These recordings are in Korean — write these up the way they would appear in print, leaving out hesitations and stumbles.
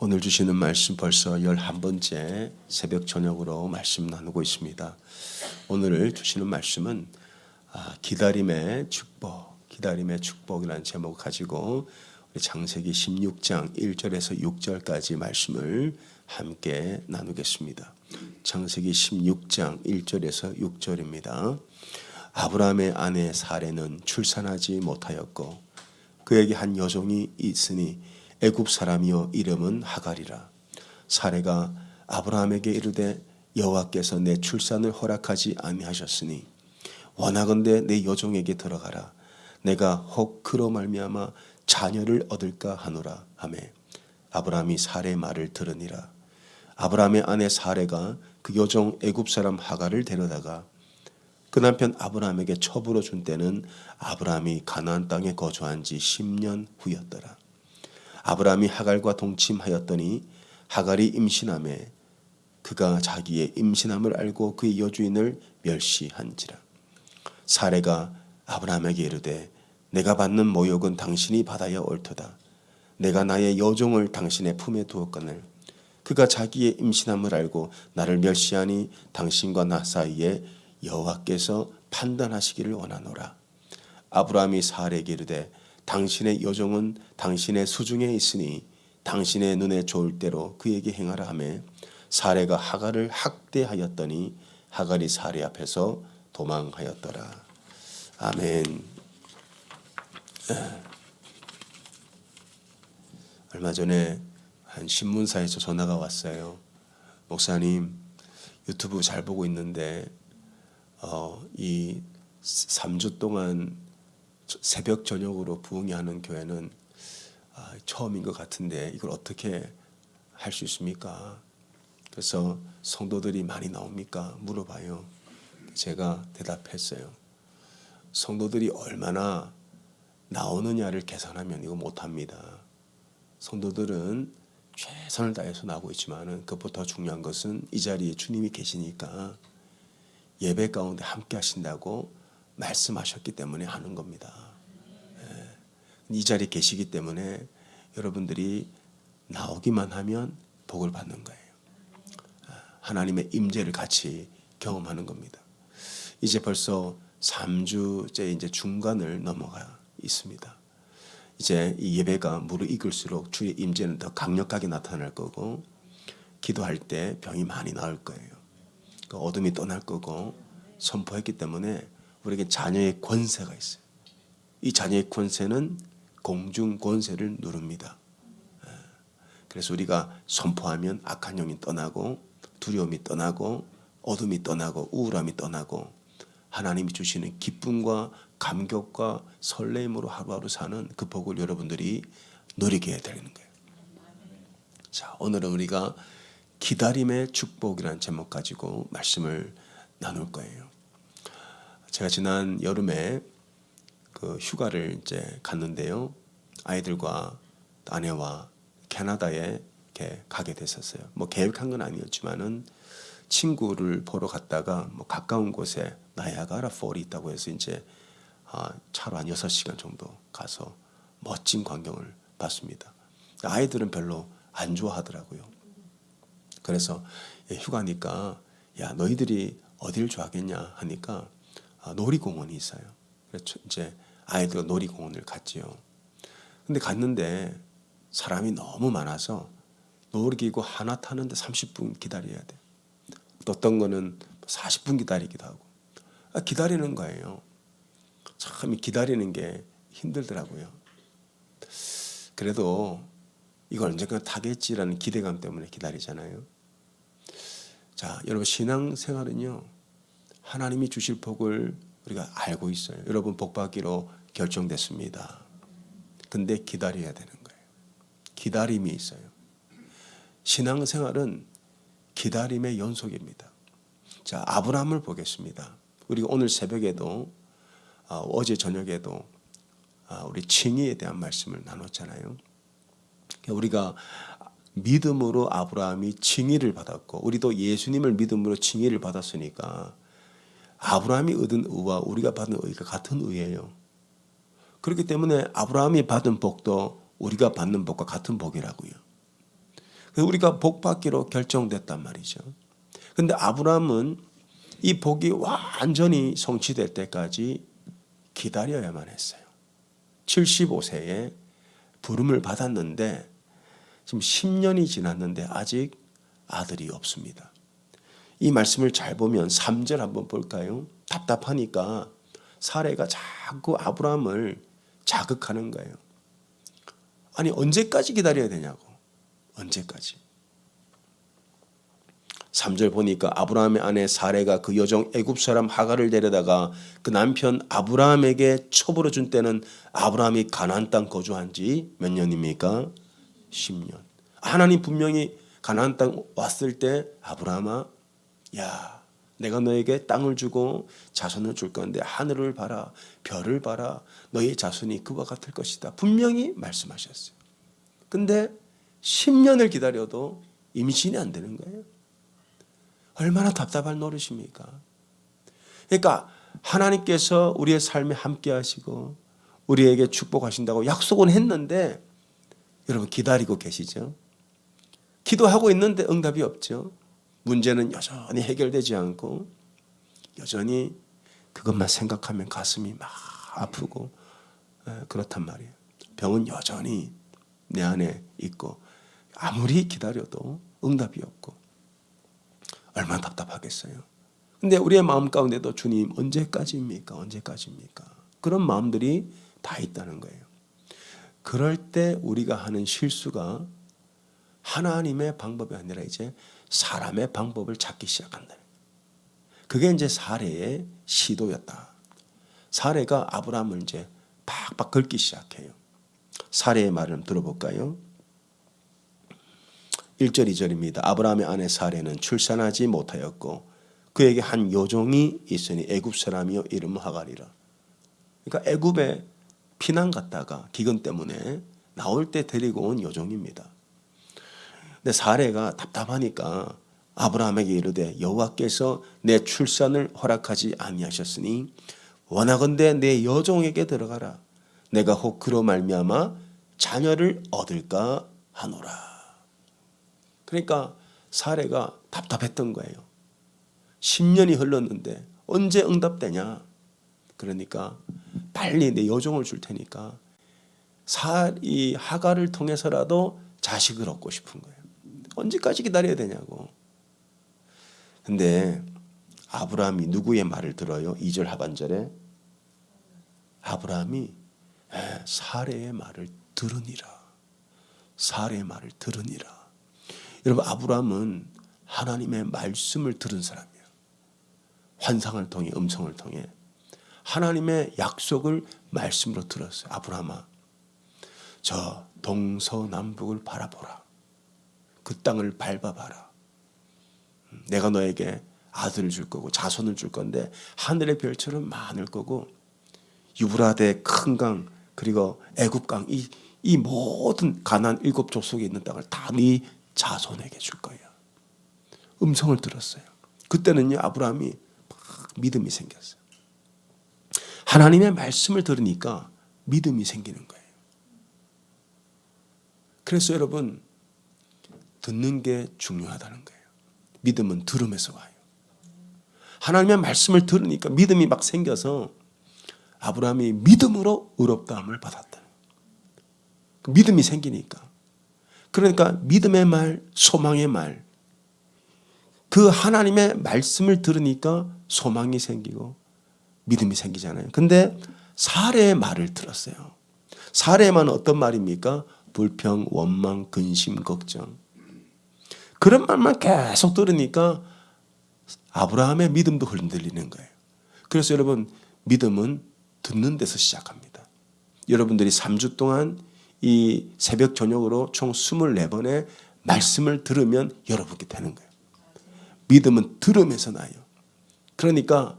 오늘 주시는 말씀 벌써 11번째 새벽 저녁으로 말씀 나누고 있습니다. 오늘 주시는 말씀은 기다림의 축복이라는 제목을 가지고 우리 창세기 16장 1절에서 6절까지 말씀을 함께 나누겠습니다. 창세기 16장 1절에서 6절입니다. 아브라함의 아내 사레는 출산하지 못하였고 그에게 한 여종이 있으니 애굽 사람이요 이름은 하갈이라. 사레가 아브라함에게 이르되 여호와께서 내 출산을 허락하지 아니하셨으니 원하건대 내 여종에게 들어가라. 내가 혹 그로 말미암아 자녀를 얻을까 하노라 하매 아브라함이 사레의 말을 들으니라. 아브라함의 아내 사레가 그 여종 애굽 사람 하갈을 데려다가 그 남편 아브라함에게 첩으로 준 때는 아브라함이 가나안 땅에 거주한 지 10년 후였더라. 아브라함이 하갈과 동침하였더니 하갈이 임신하매 그가 자기의 임신함을 알고 그의 여주인을 멸시한지라. 사레가 아브라함에게 이르되 내가 받는 모욕은 당신이 받아야 옳도다. 내가 나의 여종을 당신의 품에 두었거늘 그가 자기의 임신함을 알고 나를 멸시하니 당신과 나 사이에 여호와께서 판단하시기를 원하노라. 아브라함이 사레에게 이르되 당신의 여종은 당신의 수중에 있으니 당신의 눈에 좋을 대로 그에게 행하라 하매 사레가 하갈을 학대하였더니 하갈이 사레 앞에서 도망하였더라. 아멘. 얼마 전에 한 신문사에서 전화가 왔어요. 목사님 유튜브 잘 보고 있는데 이 3주 동안 새벽 저녁으로 부흥회 하는 교회는 처음인 것 같은데 이걸 어떻게 할 수 있습니까? 그래서 성도들이 많이 나옵니까? 물어봐요. 제가 대답했어요. 성도들이 얼마나 나오느냐를 계산하면 이거 못합니다. 성도들은 최선을 다해서 나오고 있지만 그것보다 중요한 것은 이 자리에 주님이 계시니까 예배 가운데 함께 하신다고 말씀하셨기 때문에 하는 겁니다. 이 자리에 계시기 때문에 여러분들이 나오기만 하면 복을 받는 거예요. 하나님의 임재를 같이 경험하는 겁니다. 이제 벌써 3주째 이제 중간을 넘어가 있습니다. 이제 이 예배가 무르익을수록 주의 임재는 더 강력하게 나타날 거고 기도할 때 병이 많이 나을 거예요. 어둠이 떠날 거고 선포했기 때문에 우리에게 자녀의 권세가 있어요. 이 자녀의 권세는 공중 권세를 누릅니다. 그래서 우리가 선포하면 악한 영이 떠나고 두려움이 떠나고 어둠이 떠나고 우울함이 떠나고 하나님이 주시는 기쁨과 감격과 설레임으로 하루하루 사는 그 복을 여러분들이 누리게 되는 거예요. 자, 오늘은 우리가 기다림의 축복이라는 제목 가지고 말씀을 나눌 거예요. 제가 지난 여름에 그 휴가를 이제 갔는데요. 아이들과 아내와 캐나다에 이렇게 가게 됐었어요. 뭐 계획한 건 아니었지만은 친구를 보러 갔다가 뭐 가까운 곳에 나야가라 폴이 있다고 해서 이제 차로 한 6시간 정도 가서 멋진 광경을 봤습니다. 아이들은 별로 안 좋아하더라고요. 그래서 휴가니까 야 너희들이 어디를 좋아하겠냐 하니까 놀이공원이 있어요. 그래서 이제 아이들과 놀이공원을 갔지요. 근데 갔는데 사람이 너무 많아서 놀이기구 하나 타는데 30분 기다려야 돼. 또 어떤 거는 40분 기다리기도 하고 기다리는 거예요. 참 기다리는 게 힘들더라고요. 그래도 이걸 언젠가 타겠지라는 기대감 때문에 기다리잖아요. 자, 여러분 신앙생활은요. 하나님이 주실 복을 우리가 알고 있어요. 여러분 복 받기로 결정됐습니다. 근데 기다려야 되는 거예요. 기다림이 있어요. 신앙생활은 기다림의 연속입니다. 자, 아브라함을 보겠습니다. 우리가 오늘 새벽에도 어제 저녁에도 우리 칭의에 대한 말씀을 나눴잖아요. 우리가 믿음으로 아브라함이 칭의를 받았고 우리도 예수님을 믿음으로 칭의를 받았으니까 아브라함이 얻은 의와 우리가 받은 의가 같은 의예요. 그렇기 때문에 아브라함이 받은 복도 우리가 받는 복과 같은 복이라고요. 우리가 복 받기로 결정됐단 말이죠. 근데 아브라함은 이 복이 완전히 성취될 때까지 기다려야만 했어요. 75세에 부름을 받았는데 지금 10년이 지났는데 아직 아들이 없습니다. 이 말씀을 잘 보면 3절 한번 볼까요? 답답하니까 사레가 자꾸 아브라함을 자극하는 거예요. 아니 언제까지 기다려야 되냐고. 언제까지. 3절 보니까 아브라함의 아내 사레가 그 여종 애굽 사람 하갈을 데려다가 그 남편 아브라함에게 첩으로 준 때는 아브라함이 가나안 땅 거주한 지 몇 년입니까? 10년. 하나님 분명히 가나안 땅 왔을 때 아브라함아, 야, 내가 너에게 땅을 주고 자손을 줄 건데 하늘을 봐라, 별을 봐라, 너의 자손이 그와 같을 것이다. 분명히 말씀하셨어요. 근데 10년을 기다려도 임신이 안 되는 거예요. 얼마나 답답할 노릇입니까? 그러니까 하나님께서 우리의 삶에 함께 하시고 우리에게 축복하신다고 약속은 했는데 여러분 기다리고 계시죠? 기도하고 있는데 응답이 없죠? 문제는 여전히 해결되지 않고 여전히 그것만 생각하면 가슴이 막 아프고 그렇단 말이에요. 병은 여전히 내 안에 있고 아무리 기다려도 응답이 없고 얼마나 답답하겠어요. 근데 우리의 마음 가운데도 주님 언제까지입니까? 언제까지입니까? 그런 마음들이 다 있다는 거예요. 그럴 때 우리가 하는 실수가 하나님의 방법이 아니라 이제 사람의 방법을 찾기 시작한다. 그게 이제 사레의 시도였다. 사레가 아브라함을 이제 팍팍 긁기 시작해요. 사레의 말을 들어볼까요? 1절 2절입니다. 아브라함의 아내 사레는 출산하지 못하였고 그에게 한 여종이 있으니 애굽 사람이요 이름 하갈이라. 그러니까 애굽에 피난 갔다가 기근 때문에 나올 때 데리고 온 여종입니다. 근데 사레가 답답하니까 아브라함에게 이르되 여호와께서 내 출산을 허락하지 아니하셨으니 원하건대 내 여종에게 들어가라. 내가 혹 그로 말미암아 자녀를 얻을까 하노라. 그러니까 사레가 답답했던 거예요. 10년이 흘렀는데 언제 응답되냐. 그러니까 빨리 내 여종을 줄 테니까 이 하갈을 통해서라도 자식을 얻고 싶은 거예요. 언제까지 기다려야 되냐고. 근데 아브라함이 누구의 말을 들어요? 2절 하반절에 아브라함이 사레의 말을 들으니라. 사레의 말을 들으니라. 여러분 아브라함은 하나님의 말씀을 들은 사람이에요. 환상을 통해 음성을 통해 하나님의 약속을 말씀으로 들었어요. 아브라함아 저 동서남북을 바라보라. 그 땅을 밟아봐라. 내가 너에게 아들을 줄 거고 자손을 줄 건데 하늘의 별처럼 많을 거고 유브라데 큰 강 그리고 애굽강 이 모든 가나안 7족속에 있는 땅을 다 네 자손에게 줄 거예요. 음성을 들었어요. 그때는요 아브라함이 막 믿음이 생겼어요. 하나님의 말씀을 들으니까 믿음이 생기는 거예요. 그래서 여러분 듣는 게 중요하다는 거예요. 믿음은 들음에서 와요. 하나님의 말씀을 들으니까 믿음이 막 생겨서 아브라함이 믿음으로 의롭다함을 받았다. 믿음이 생기니까. 그러니까 믿음의 말, 소망의 말, 그 하나님의 말씀을 들으니까 소망이 생기고 믿음이 생기잖아요. 근데 사레의 말을 들었어요. 사레의 말은 어떤 말입니까? 불평, 원망, 근심, 걱정. 그런 말만 계속 들으니까 아브라함의 믿음도 흔들리는 거예요. 그래서 여러분 믿음은 듣는 데서 시작합니다. 여러분들이 3주 동안 이 새벽 저녁으로 총 24번의 말씀을 들으면 여러분께 되는 거예요. 믿음은 들으면서 나요. 그러니까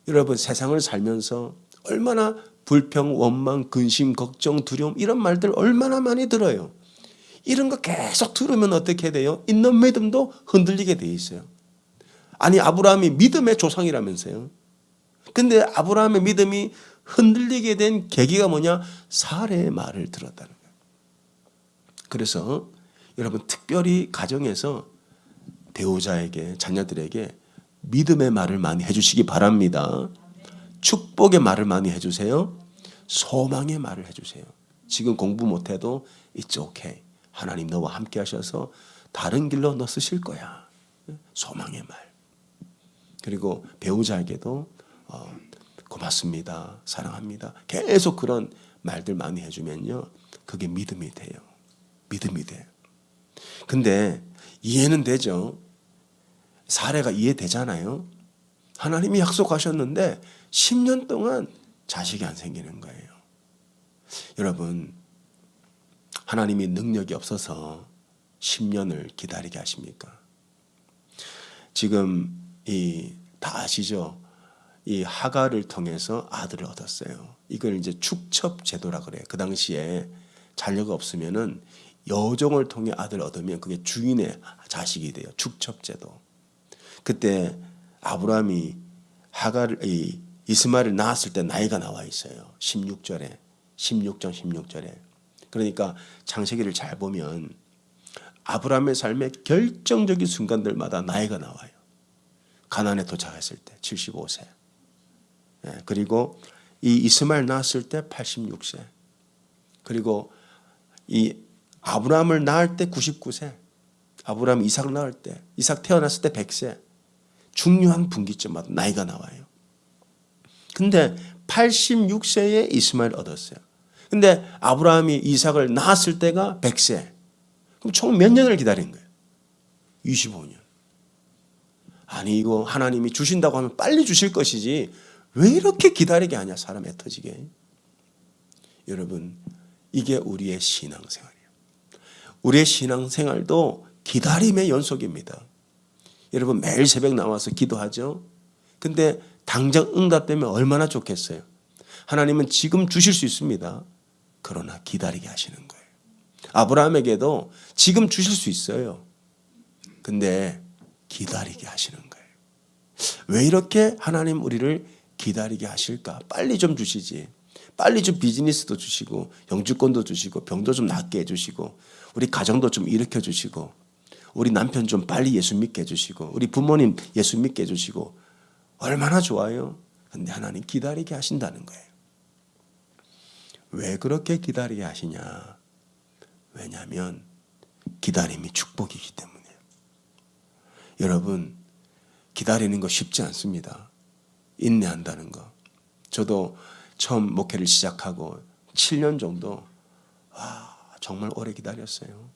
여러분 세상을 살면서 얼마나 불평, 원망, 근심, 걱정, 두려움 이런 말들 얼마나 많이 들어요. 이런 거 계속 들으면 어떻게 돼요? 있는 믿음도 흔들리게 돼 있어요. 아니 아브라함이 믿음의 조상이라면서요. 근데 아브라함의 믿음이 흔들리게 된 계기가 뭐냐? 사레의 말을 들었다는 거예요. 그래서 여러분 특별히 가정에서 배우자에게 자녀들에게 믿음의 말을 많이 해주시기 바랍니다. 축복의 말을 많이 해주세요. 소망의 말을 해주세요. 지금 공부 못해도 It's okay. 하나님 너와 함께 하셔서 다른 길로 너 쓰실 거야. 소망의 말. 그리고 배우자에게도 고맙습니다. 사랑합니다. 계속 그런 말들 많이 해주면요. 그게 믿음이 돼요. 믿음이 돼요. 근데 이해는 되죠. 사례가 이해되잖아요. 하나님이 약속하셨는데 10년 동안 자식이 안 생기는 거예요. 여러분, 하나님이 능력이 없어서 10년을 기다리게 하십니까? 지금 다 아시죠? 이 하갈을 통해서 아들을 얻었어요. 이걸 이제 축첩 제도라 그래요. 그 당시에 자녀가 없으면은 여종을 통해 아들 얻으면 그게 주인의 자식이 돼요. 축첩 제도. 그때 아브라함이 이스마엘을 낳았을 때 나이가 나와 있어요. 16장 16절에. 그러니까 창세기를 잘 보면 아브라함의 삶의 결정적인 순간들마다 나이가 나와요. 가나안에 도착했을 때 75세. 그리고 이 이스마엘 낳았을 때 86세. 그리고 이 아브라함을 낳을 때 99세. 아브라함 이삭을 낳을 때, 이삭 태어났을 때 100세. 중요한 분기점마다 나이가 나와요. 근데 86세에 이스마엘 얻었어요. 근데 아브라함이 이삭을 낳았을 때가 100세. 그럼 총 몇 년을 기다린 거예요? 25년. 아니 이거 하나님이 주신다고 하면 빨리 주실 것이지 왜 이렇게 기다리게 하냐, 사람 애 터지게. 여러분, 이게 우리의 신앙생활이에요. 우리의 신앙생활도 기다림의 연속입니다. 여러분 매일 새벽 나와서 기도하죠. 근데 당장 응답되면 얼마나 좋겠어요. 하나님은 지금 주실 수 있습니다. 그러나 기다리게 하시는 거예요. 아브라함에게도 지금 주실 수 있어요. 근데 기다리게 하시는 거예요. 왜 이렇게 하나님 우리를 기다리게 하실까? 빨리 좀 주시지. 빨리 좀 비즈니스도 주시고 영주권도 주시고 병도 좀 낫게 해주시고 우리 가정도 좀 일으켜 주시고 우리 남편 좀 빨리 예수 믿게 해주시고 우리 부모님 예수 믿게 해주시고 얼마나 좋아요. 근데 하나님 기다리게 하신다는 거예요. 왜 그렇게 기다리게 하시냐? 왜냐하면 기다림이 축복이기 때문이에요. 여러분, 기다리는 거 쉽지 않습니다. 인내한다는 거. 저도 처음 목회를 시작하고 7년 정도 정말 오래 기다렸어요.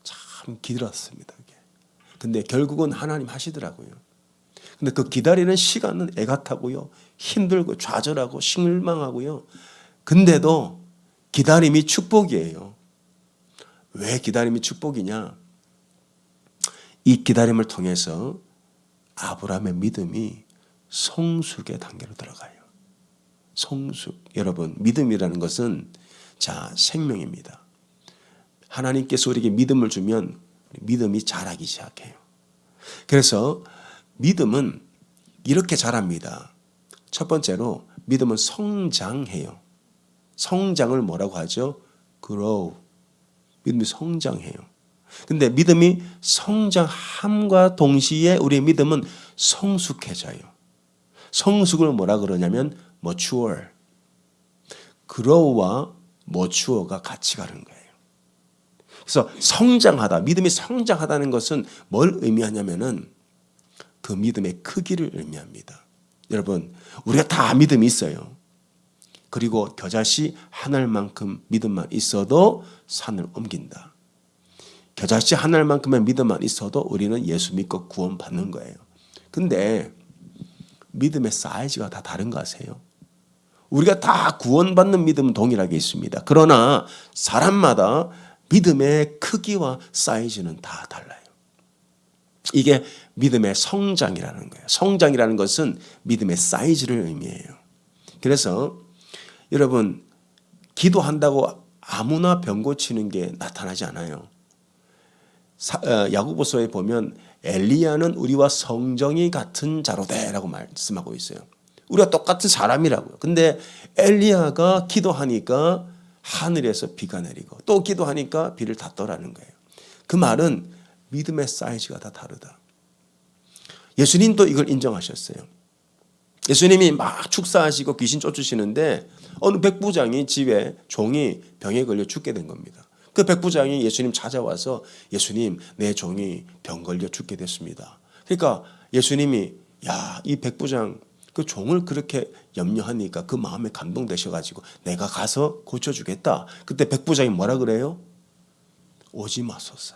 참 길었습니다. 근데 결국은 하나님 하시더라고요. 근데 그 기다리는 시간은 애가 타고요. 힘들고 좌절하고 실망하고요. 근데도 기다림이 축복이에요. 왜 기다림이 축복이냐? 이 기다림을 통해서 아브라함의 믿음이 성숙의 단계로 들어가요. 성숙. 여러분, 믿음이라는 것은 생명입니다. 하나님께서 우리에게 믿음을 주면 믿음이 자라기 시작해요. 그래서 믿음은 이렇게 자랍니다. 첫 번째로 믿음은 성장해요. 성장을 뭐라고 하죠? grow. 믿음이 성장해요. 근데 믿음이 성장함과 동시에 우리의 믿음은 성숙해져요. 성숙을 뭐라 그러냐면 mature. grow와 mature가 같이 가는 거예요. 그래서 성장하다, 믿음이 성장하다는 것은 뭘 의미하냐면은 그 믿음의 크기를 의미합니다. 여러분, 우리가 다 믿음이 있어요. 그리고 겨자씨 하늘만큼 믿음만 있어도 산을 옮긴다. 겨자씨 하늘만큼의 믿음만 있어도 우리는 예수 믿고 구원받는 거예요. 근데 믿음의 사이즈가 다 다른 거 아세요? 우리가 다 구원받는 믿음은 동일하게 있습니다. 그러나 사람마다 믿음의 크기와 사이즈는 다 달라요. 이게 믿음의 성장이라는 거예요. 성장이라는 것은 믿음의 사이즈를 의미해요. 그래서 여러분, 기도한다고 아무나 병 고치는 게 나타나지 않아요. 야고보서에 보면 엘리야는 우리와 성정이 같은 자로되라고 말씀하고 있어요. 우리가 똑같은 사람이라고요. 근데 엘리야가 기도하니까 하늘에서 비가 내리고 또 기도하니까 비를 닫더라는 거예요. 그 말은 믿음의 사이즈가 다 다르다. 예수님도 이걸 인정하셨어요. 예수님이 막 축사하시고 귀신 쫓으시는데 어느 백부장이 집에 종이 병에 걸려 죽게 된 겁니다. 그 백부장이 예수님 찾아와서 예수님, 내 종이 병 걸려 죽게 됐습니다. 그러니까 예수님이 이 백부장 그 종을 그렇게 염려하니까 그 마음에 감동되셔가지고 내가 가서 고쳐주겠다. 그때 백부장이 뭐라 그래요? 오지 마소서.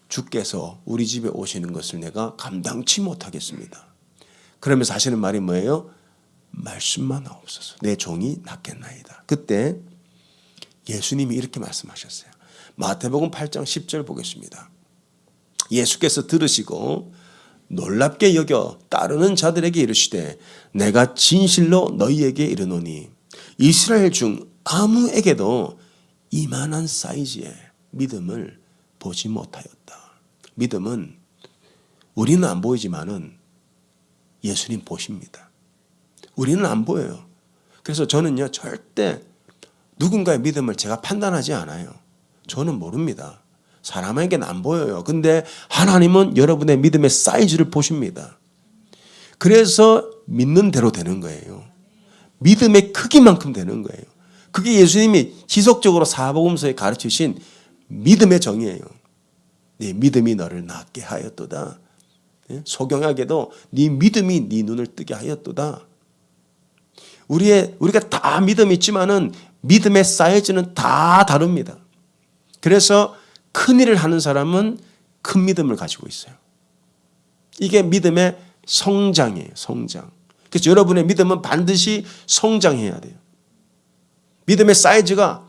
주께서 우리 집에 오시는 것을 내가 감당치 못하겠습니다. 그러면서 하시는 말이 뭐예요? 말씀만 하옵소서. 내 종이 낫겠나이다. 그때 예수님이 이렇게 말씀하셨어요. 마태복음 8장 10절 보겠습니다. 예수께서 들으시고 놀랍게 여겨 따르는 자들에게 이르시되 내가 진실로 너희에게 이르노니 이스라엘 중 아무에게도 이만한 사이즈의 믿음을 보지 못하였다. 믿음은 우리는 안 보이지만은 예수님 보십니다. 우리는 안 보여요. 그래서 저는요 절대 누군가의 믿음을 제가 판단하지 않아요. 저는 모릅니다. 사람에게는 안 보여요. 근데 하나님은 여러분의 믿음의 사이즈를 보십니다. 그래서 믿는 대로 되는 거예요. 믿음의 크기만큼 되는 거예요. 그게 예수님이 지속적으로 사복음서에 가르치신 믿음의 정의예요. 네 믿음이 너를 낫게 하였도다. 소경에게도 네 믿음이 네 눈을 뜨게 하였도다. 우리가 다 믿음이 있지만은 믿음의 사이즈는 다 다릅니다. 그래서 큰 일을 하는 사람은 큰 믿음을 가지고 있어요. 이게 믿음의 성장이에요. 성장. 그래서 여러분의 믿음은 반드시 성장해야 돼요. 믿음의 사이즈가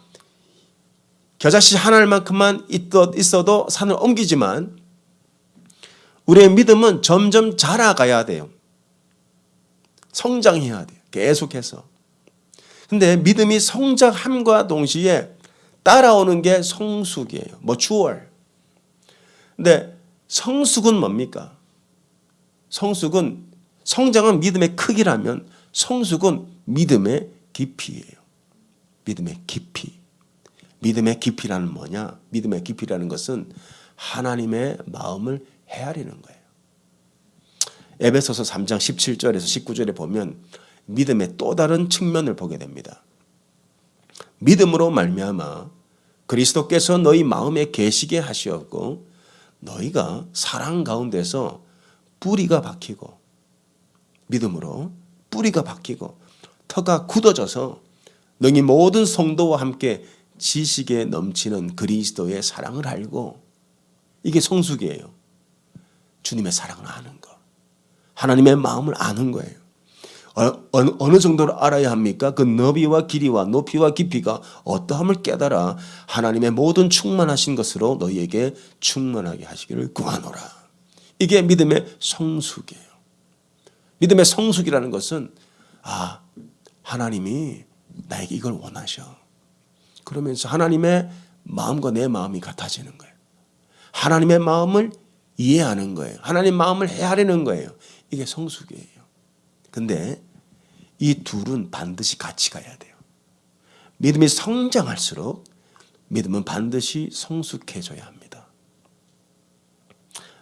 겨자씨 한 알만큼만 있어도 산을 옮기지만 우리의 믿음은 점점 자라가야 돼요. 성장해야 돼요. 계속해서. 근데 믿음이 성장함과 동시에 따라오는 게 성숙이에요. mature. 근데 성숙은 뭡니까? 성장은 믿음의 크기라면 성숙은 믿음의 깊이예요. 믿음의 깊이. 믿음의 깊이라는 뭐냐? 믿음의 깊이라는 것은 하나님의 마음을 헤아리는 거예요. 에베소서 3장 17절에서 19절에 보면 믿음의 또 다른 측면을 보게 됩니다. 믿음으로 말미암아 그리스도께서 너희 마음에 계시게 하시었고 너희가 사랑 가운데서 뿌리가 박히고 믿음으로 뿌리가 박히고 터가 굳어져서 너희 모든 성도와 함께 지식에 넘치는 그리스도의 사랑을 알고 이게 성숙이에요. 주님의 사랑을 아는 것. 하나님의 마음을 아는 거예요. 어느 정도로 알아야 합니까? 그 너비와 길이와 높이와 깊이가 어떠함을 깨달아 하나님의 모든 충만하신 것으로 너희에게 충만하게 하시기를 구하노라. 이게 믿음의 성숙이에요. 믿음의 성숙이라는 것은 하나님이 나에게 이걸 원하셔. 그러면서 하나님의 마음과 내 마음이 같아지는 거예요. 하나님의 마음을 이해하는 거예요. 하나님의 마음을 헤아리는 거예요. 이게 성숙이에요. 근데 이 둘은 반드시 같이 가야 돼요. 믿음이 성장할수록 믿음은 반드시 성숙해져야 합니다.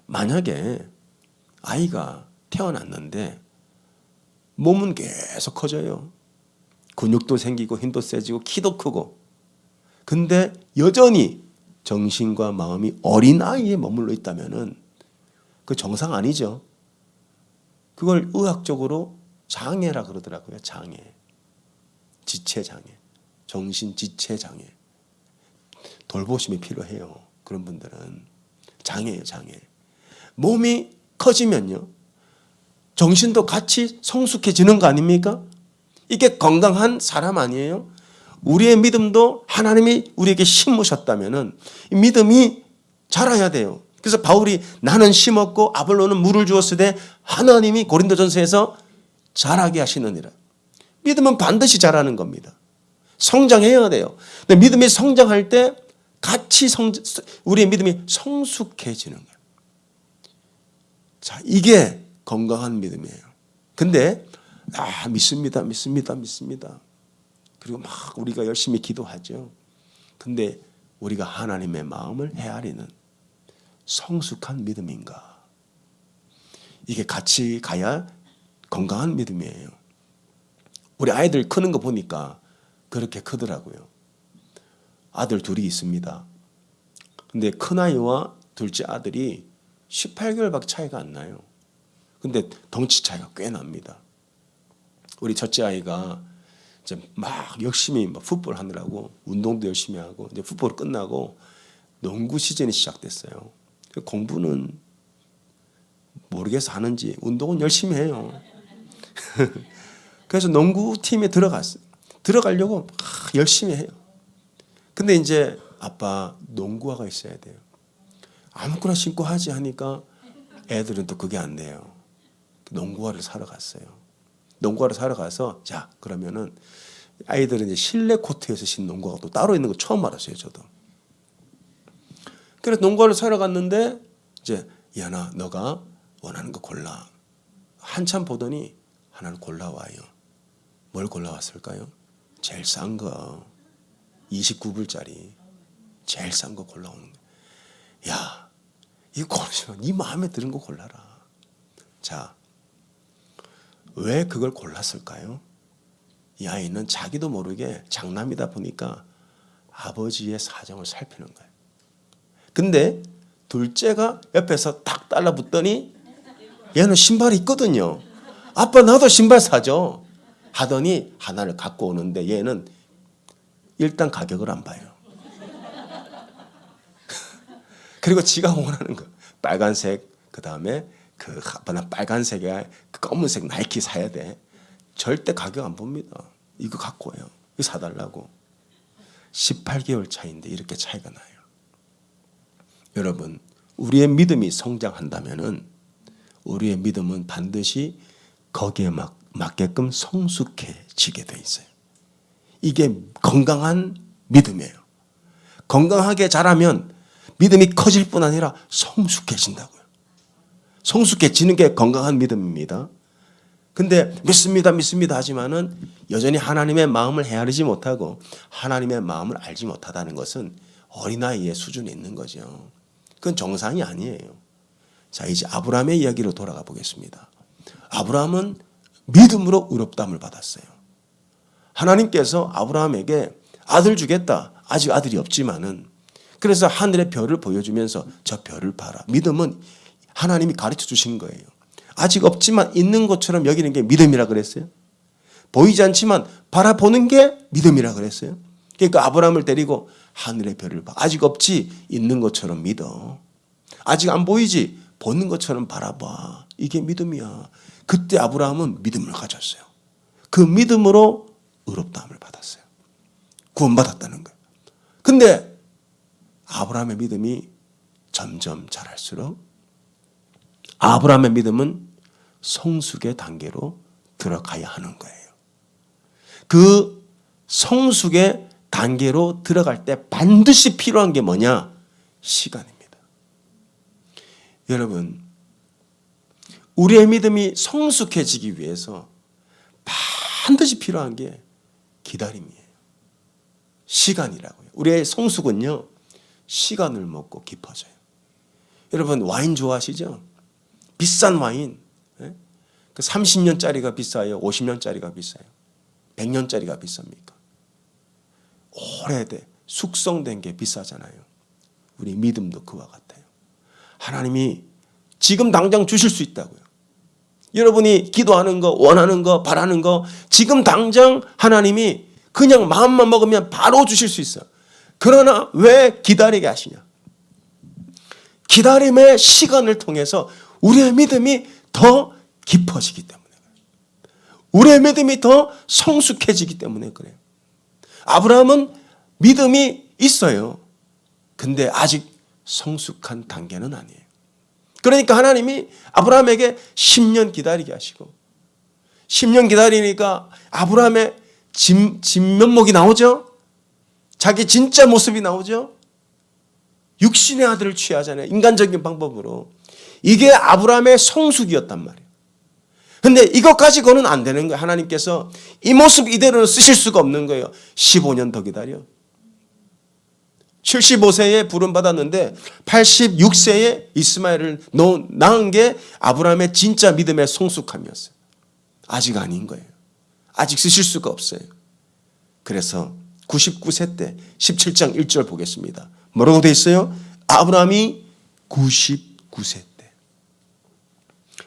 만약에 아이가 태어났는데 몸은 계속 커져요. 근육도 생기고 힘도 세지고 키도 크고 근데 여전히 정신과 마음이 어린아이에 머물러 있다면은 그 정상 아니죠. 그걸 의학적으로 장애라 그러더라고요. 장애. 지체장애. 정신지체장애. 돌보심이 필요해요. 그런 분들은. 장애예요. 장애. 몸이 커지면요. 정신도 같이 성숙해지는 거 아닙니까? 이게 건강한 사람 아니에요? 우리의 믿음도 하나님이 우리에게 심으셨다면은 믿음이 자라야 돼요. 그래서 바울이 나는 심었고 아볼로는 물을 주었으되 하나님이 고린도전서에서 자라게 하시느니라. 믿음은 반드시 자라는 겁니다. 성장해야 돼요. 근데 믿음이 성장할 때 같이 우리의 믿음이 성숙해지는 거예요. 자, 이게 건강한 믿음이에요. 근데 믿습니다. 그리고 막 우리가 열심히 기도하죠. 근데 우리가 하나님의 마음을 헤아리는 성숙한 믿음인가? 이게 같이 가야 건강한 믿음이에요. 우리 아이들 크는 거 보니까 그렇게 크더라고요. 아들 둘이 있습니다. 근데 큰아이와 둘째 아들이 18개월밖에 차이가 안 나요. 근데 덩치 차이가 꽤 납니다. 우리 첫째 아이가 이제 막 열심히 풋볼 하느라고 운동도 열심히 하고 이제 풋볼 끝나고 농구 시즌이 시작됐어요. 공부는 모르겠어 하는지 운동은 열심히 해요. 그래서 농구팀에 들어갔어요. 들어가려고 막 열심히 해요. 근데 이제 아빠 농구화가 있어야 돼요. 아무거나 신고 하지 하니까 애들은 또 그게 안 돼요. 농구화를 사러 갔어요. 농구화를 사러 가서 자 그러면은 아이들은 이제 실내 코트에서 신 농구화가 또 따로 있는 거 처음 알았어요. 저도. 그래서 농구화를 사러 갔는데 이제 이하나 너가 원하는 거 골라. 한참 보더니 하나를 골라와요. 뭘 골라왔을까요? 제일 싼 거 29불짜리 제일 싼 거 골라오는 거. 야 이거 고르지 마. 네 마음에 드는 거 골라라. 자, 왜 그걸 골랐을까요? 이 아이는 자기도 모르게 장남이다 보니까 아버지의 사정을 살피는 거예요. 근데 둘째가 옆에서 탁 달라붙더니 얘는 신발이 있거든요. 아빠 나도 신발 사줘 하더니 하나를 갖고 오는데 얘는 일단 가격을 안 봐요. 그리고 지가 원하는 거 빨간색 그다음에 그 아빠나 빨간색에 그 검은색 나이키 사야 돼. 절대 가격 안 봅니다. 이거 갖고 와요. 이거 사달라고. 18개월 차이인데 이렇게 차이가 나요. 여러분 우리의 믿음이 성장한다면은 우리의 믿음은 반드시 거기에 맞게끔 성숙해지게 돼 있어요. 이게 건강한 믿음이에요. 건강하게 자라면 믿음이 커질 뿐 아니라 성숙해진다고요. 성숙해지는 게 건강한 믿음입니다. 근데 믿습니다 하지만은 여전히 하나님의 마음을 헤아리지 못하고 하나님의 마음을 알지 못하다는 것은 어린아이의 수준에 있는 거죠. 그건 정상이 아니에요. 자, 이제 아브라함의 이야기로 돌아가 보겠습니다. 아브라함은 믿음으로 의롭다함을 받았어요. 하나님께서 아브라함에게 아들 주겠다. 아직 아들이 없지만은 그래서 하늘의 별을 보여주면서 저 별을 봐라. 믿음은 하나님이 가르쳐 주신 거예요. 아직 없지만 있는 것처럼 여기는 게 믿음이라 그랬어요. 보이지 않지만 바라보는 게 믿음이라 그랬어요. 그러니까 아브라함을 데리고 하늘의 별을 봐. 아직 없지 있는 것처럼 믿어. 아직 안 보이지 보는 것처럼 바라봐. 이게 믿음이야. 그때 아브라함은 믿음을 가졌어요. 그 믿음으로 의롭다함을 받았어요. 구원받았다는 거예요. 근데 아브라함의 믿음이 점점 자랄수록 아브라함의 믿음은 성숙의 단계로 들어가야 하는 거예요. 그 성숙의 단계로 들어갈 때 반드시 필요한 게 뭐냐? 시간입니다. 여러분, 우리의 믿음이 성숙해지기 위해서 반드시 필요한 게 기다림이에요. 시간이라고요. 우리의 성숙은요, 시간을 먹고 깊어져요. 여러분, 와인 좋아하시죠? 비싼 와인. 그 30년짜리가 비싸요? 50년짜리가 비싸요? 100년짜리가 비쌉니까? 오래돼 숙성된 게 비싸잖아요. 우리 믿음도 그와 같아요. 하나님이 지금 당장 주실 수 있다고요. 여러분이 기도하는 거, 원하는 거, 바라는 거 지금 당장 하나님이 그냥 마음만 먹으면 바로 주실 수 있어요. 그러나 왜 기다리게 하시냐? 기다림의 시간을 통해서 우리의 믿음이 더 깊어지기 때문에 그래요. 우리의 믿음이 더 성숙해지기 때문에 그래요. 아브라함은 믿음이 있어요. 근데 아직 성숙한 단계는 아니에요. 그러니까 하나님이 아브라함에게 10년 기다리게 하시고 10년 기다리니까 아브라함의 진면목이 나오죠. 자기 진짜 모습이 나오죠. 육신의 아들을 취하잖아요. 인간적인 방법으로. 이게 아브라함의 성숙이었단 말이에요. 근데 이것 가지고는 안 되는 거예요. 하나님께서 이 모습 이대로는 쓰실 수가 없는 거예요. 15년 더 기다려. 75세에 부름받았는데 86세에 이스마엘을 낳은 게 아브라함의 진짜 믿음의 성숙함이었어요. 아직 아닌 거예요. 아직 쓰실 수가 없어요. 그래서 99세 때 17장 1절 보겠습니다. 뭐라고 돼 있어요? 아브라함이 99세 때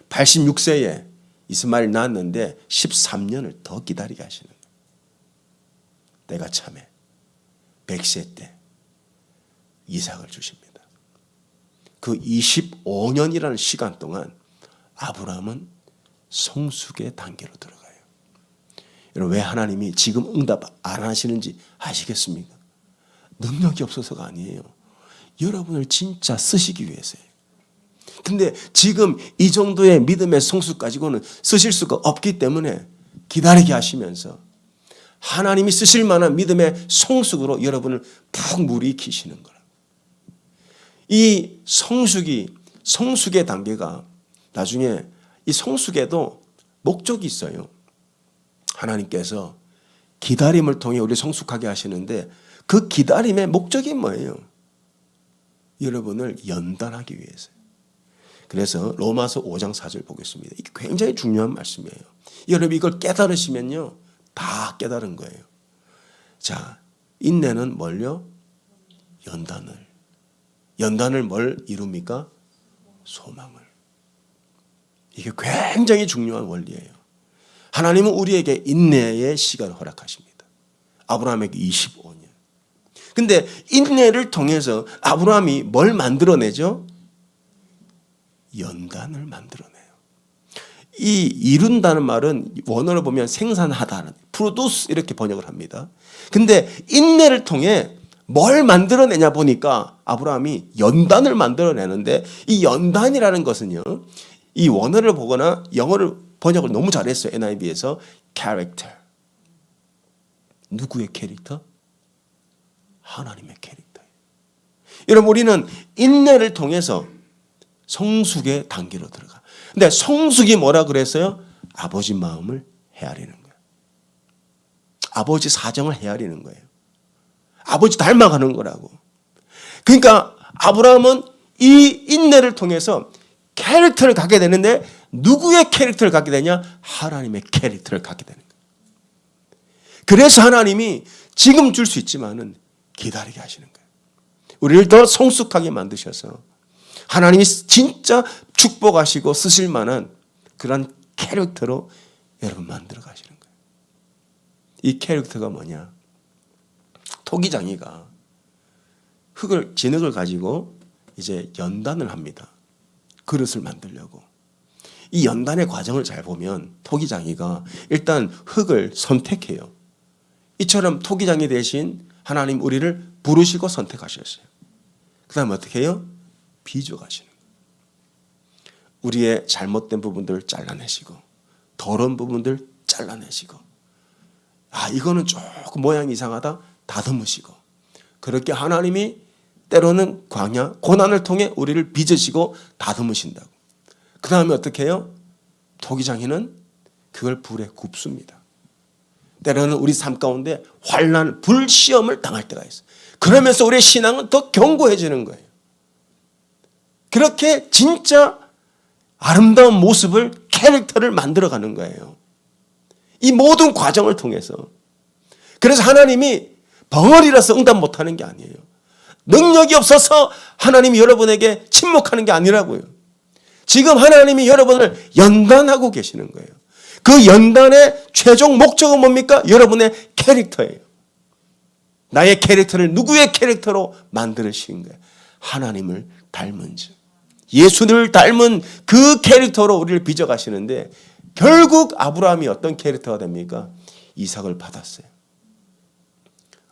86세에 이스마엘 낳았는데 13년을 더 기다리게 하시는 거예요. 때가 참에 100세 때 이삭을 주십니다. 그 25년이라는 시간 동안 아브라함은 성숙의 단계로 들어가요. 여러분, 왜 하나님이 지금 응답 안 하시는지 아시겠습니까? 능력이 없어서가 아니에요. 여러분을 진짜 쓰시기 위해서예요. 근데 지금 이 정도의 믿음의 성숙 가지고는 쓰실 수가 없기 때문에 기다리게 하시면서 하나님이 쓰실 만한 믿음의 성숙으로 여러분을 푹 무리키시는 거라. 이 성숙의 단계가 나중에 이 성숙에도 목적이 있어요. 하나님께서 기다림을 통해 우리를 성숙하게 하시는데 그 기다림의 목적이 뭐예요? 여러분을 연단하기 위해서요. 그래서 로마서 5장 4절 보겠습니다. 이게 굉장히 중요한 말씀이에요. 여러분 이걸 깨달으시면요. 다 깨달은 거예요. 자, 인내는 뭘요? 연단을 뭘 이룹니까? 소망을. 이게 굉장히 중요한 원리예요. 하나님은 우리에게 인내의 시간을 허락하십니다. 아브라함에게 25년. 근데 인내를 통해서 아브라함이 뭘 만들어내죠? 연단을 만들어내요. 이 이룬다는 말은 원어로 보면 생산하다는 프로듀스 이렇게 번역을 합니다. 근데 인내를 통해 뭘 만들어내냐 보니까 아브라함이 연단을 만들어내는데 이 연단이라는 것은요. 이 원어를 보거나 영어를 번역을 너무 잘했어요. NIV에서 character. 누구의 캐릭터? 하나님의 캐릭터예요. 여러분 우리는 인내를 통해서 성숙의 단계로 들어가. 근데 성숙이 뭐라 그랬어요? 아버지 마음을 헤아리는 거예요. 아버지 사정을 헤아리는 거예요. 아버지 닮아가는 거라고. 그러니까 아브라함은 이 인내를 통해서 캐릭터를 갖게 되는데 누구의 캐릭터를 갖게 되냐? 하나님의 캐릭터를 갖게 되는 거예요. 그래서 하나님이 지금 줄 수 있지만은 기다리게 하시는 거예요. 우리를 더 성숙하게 만드셔서 하나님이 진짜 축복하시고 쓰실 만한 그런 캐릭터로 여러분 만들어 가시는 거예요. 이 캐릭터가 뭐냐? 토기장이가 진흙을 가지고 이제 연단을 합니다. 그릇을 만들려고. 이 연단의 과정을 잘 보면 토기장이가 일단 흙을 선택해요. 이처럼 토기장이 대신 하나님 우리를 부르시고 선택하셨어요. 그 다음에 어떻게 해요? 빚어가시는 거예요. 우리의 잘못된 부분들을 잘라내시고 더러운 부분들 잘라내시고 이거는 조금 모양이 이상하다 다듬으시고 그렇게 하나님이 때로는 광야, 고난을 통해 우리를 빚으시고 다듬으신다고. 그 다음에 어떻게 해요? 토기장이는 그걸 불에 굽습니다. 때로는 우리 삶 가운데 환난, 불시험을 당할 때가 있어요. 그러면서 우리의 신앙은 더 견고해지는 거예요. 그렇게 진짜 아름다운 모습을, 캐릭터를 만들어가는 거예요. 이 모든 과정을 통해서. 그래서 하나님이 벙어리라서 응답 못하는 게 아니에요. 능력이 없어서 하나님이 여러분에게 침묵하는 게 아니라고요. 지금 하나님이 여러분을 연단하고 계시는 거예요. 그 연단의 최종 목적은 뭡니까? 여러분의 캐릭터예요. 나의 캐릭터를 누구의 캐릭터로 만드신 거예요? 하나님을 닮은 자. 예수를 닮은 그 캐릭터로 우리를 빚어가시는데 결국 아브라함이 어떤 캐릭터가 됩니까? 이삭을 받았어요.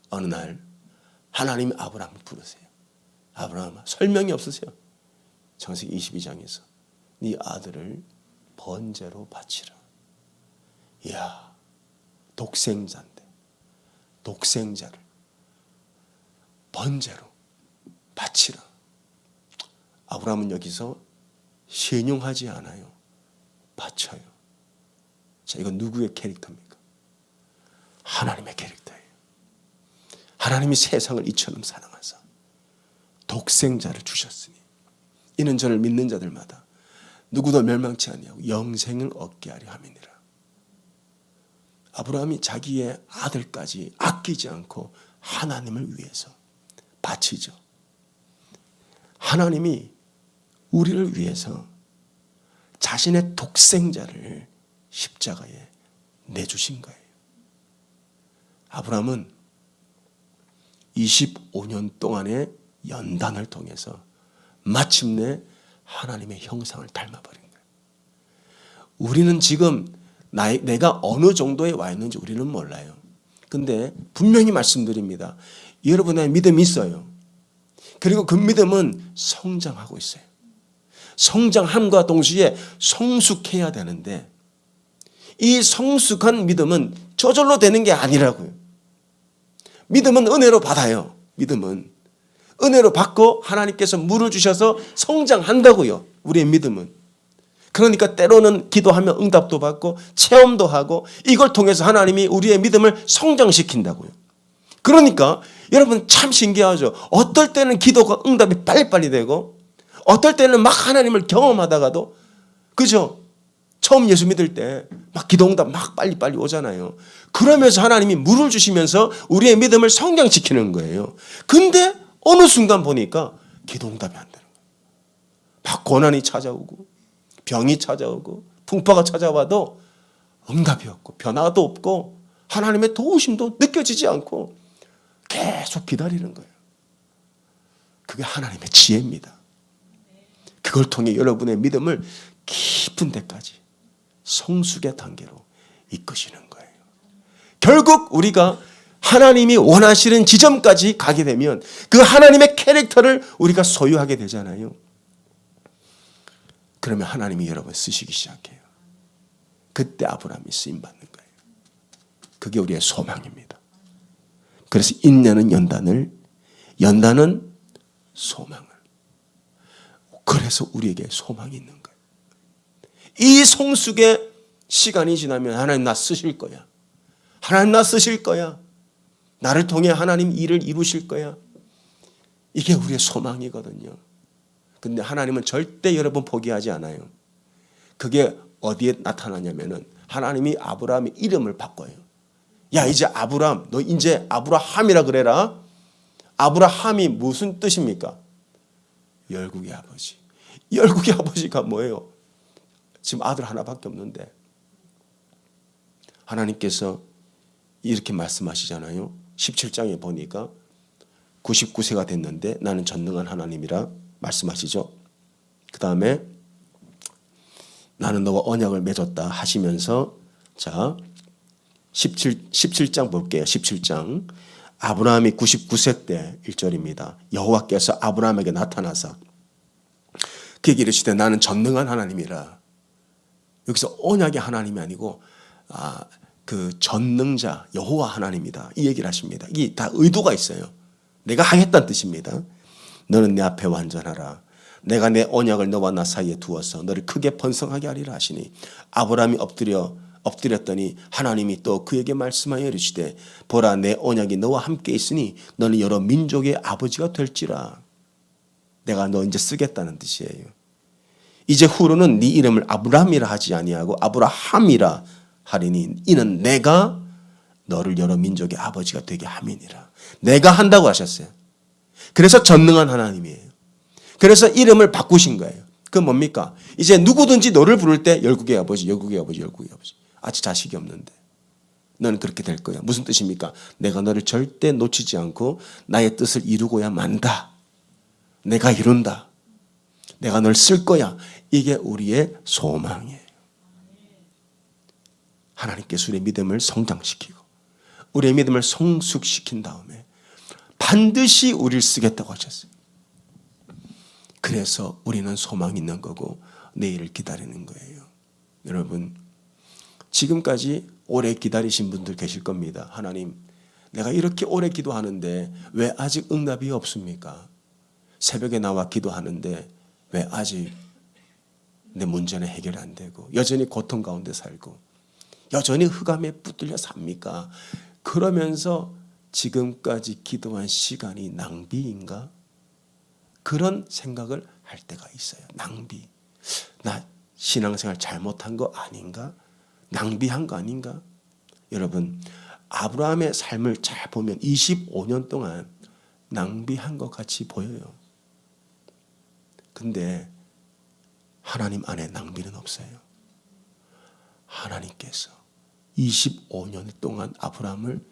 어느 날 하나님이 아브라함을 부르세요. 아브라함아, 설명이 없으세요. 창세기 22장에서 네 아들을 번제로 바치라. 이야, 독생자인데 독생자를 번제로 바치라. 아브라함은 여기서 신용하지 않아요. 바쳐요. 자, 이건 누구의 캐릭터입니까? 하나님의 캐릭터예요. 하나님이 세상을 이처럼 사랑하사 독생자를 주셨으니 이는 저를 믿는 자들마다 누구도 멸망치 아니하고 영생을 얻게 하려 함이니라. 아브라함이 자기의 아들까지 아끼지 않고 하나님을 위해서 바치죠. 하나님이 우리를 위해서 자신의 독생자를 십자가에 내주신 거예요. 아브라함은 25년 동안의 연단을 통해서 마침내 하나님의 형상을 닮아버린 거예요. 우리는 지금 내가 어느 정도에 와 있는지 우리는 몰라요. 근데 분명히 말씀드립니다. 여러분의 믿음이 있어요. 그리고 그 믿음은 성장하고 있어요. 성장함과 동시에 성숙해야 되는데 이 성숙한 믿음은 저절로 되는 게 아니라고요. 믿음은 은혜로 받아요. 믿음은 은혜로 받고 하나님께서 물을 주셔서 성장한다고요. 우리의 믿음은. 그러니까 때로는 기도하면 응답도 받고 체험도 하고 이걸 통해서 하나님이 우리의 믿음을 성장시킨다고요. 그러니까 여러분 참 신기하죠. 어떨 때는 기도가 응답이 빨리빨리 되고 어떨 때는 막 하나님을 경험하다가도 그죠? 처음 예수 믿을 때 막 기도 응답 막 빨리빨리 오잖아요. 그러면서 하나님이 물을 주시면서 우리의 믿음을 성장시키는 거예요. 근데 어느 순간 보니까 기도 응답이 안 되는 거예요. 막 고난이 찾아오고 병이 찾아오고 풍파가 찾아와도 응답이 없고 변화도 없고 하나님의 도우심도 느껴지지 않고 계속 기다리는 거예요. 그게 하나님의 지혜입니다. 그걸 통해 여러분의 믿음을 깊은 데까지 성숙의 단계로 이끄시는 거예요. 결국 우리가 하나님이 원하시는 지점까지 가게 되면 그 하나님의 캐릭터를 우리가 소유하게 되잖아요. 그러면 하나님이 여러분 쓰시기 시작해요. 그때 아브라함이 쓰임받는 거예요. 그게 우리의 소망입니다. 그래서 인내는 연단을, 연단은 소망을. 그래서 우리에게 소망이 있는 거예요. 이 성숙의 시간이 지나면 하나님 나 쓰실 거야. 하나님 나 쓰실 거야. 나를 통해 하나님 일을 이루실 거야. 이게 우리의 소망이거든요. 근데 하나님은 절대 여러분 포기하지 않아요. 그게 어디에 나타나냐면은 하나님이 아브라함의 이름을 바꿔요. 야 이제 아브라함 너 이제 아브라함이라 그래라. 아브라함이 무슨 뜻입니까? 열국의 아버지. 열국의 아버지가 뭐예요? 지금 아들 하나밖에 없는데 하나님께서 이렇게 말씀하시잖아요. 17장에 보니까 99세가 됐는데 나는 전능한 하나님이라 말씀하시죠. 그 다음에 나는 너와 언약을 맺었다 하시면서 자 17장 볼게요. 17장 아브라함이 99세 때 1절입니다. 여호와께서 아브라함에게 나타나사 그에게 이르시되 나는 전능한 하나님이라. 여기서 언약의 하나님이 아니고 그 전능자 여호와 하나님이다. 이 얘기를 하십니다. 이게 다 의도가 있어요. 내가 하겠다는 뜻입니다. 너는 내 앞에 완전하라. 내가 내 언약을 너와 나 사이에 두어서 너를 크게 번성하게 하리라 하시니 아브라함이 엎드렸더니 하나님이 또 그에게 말씀하여 이르시되 보라 내 언약이 너와 함께 있으니 너는 여러 민족의 아버지가 될지라. 내가 너 이제 쓰겠다는 뜻이에요. 이제 후로는 네 이름을 아브라함이라 하지 아니하고 아브라함이라 하리니 이는 내가 너를 여러 민족의 아버지가 되게 함이니라. 내가 한다고 하셨어요. 그래서 전능한 하나님이에요. 그래서 이름을 바꾸신 거예요. 그건 뭡니까? 이제 누구든지 너를 부를 때 열국의 아버지, 열국의 아버지, 열국의 아버지. 아직 자식이 없는데 너는 그렇게 될 거야. 무슨 뜻입니까? 내가 너를 절대 놓치지 않고 나의 뜻을 이루고야 만다. 내가 이룬다. 내가 널 쓸 거야. 이게 우리의 소망이에요. 하나님께서 우리의 믿음을 성장시키고 우리의 믿음을 성숙시킨 다음에 반드시 우리를 쓰겠다고 하셨어요. 그래서 우리는 소망이 있는 거고 내일을 기다리는 거예요. 여러분 지금까지 오래 기다리신 분들 계실 겁니다. 하나님 내가 이렇게 오래 기도하는데 왜 아직 응답이 없습니까? 새벽에 나와 기도하는데 왜 아직 내 문제는 해결 안 되고 여전히 고통 가운데 살고 여전히 흑암에 붙들려 삽니까? 그러면서 지금까지 기도한 시간이 낭비인가? 그런 생각을 할 때가 있어요. 낭비. 나 신앙생활 잘못한 거 아닌가? 낭비한 거 아닌가? 여러분, 아브라함의 삶을 잘 보면 25년 동안 낭비한 것 같이 보여요. 근데 하나님 안에 낭비는 없어요. 하나님께서 25년 동안 아브라함을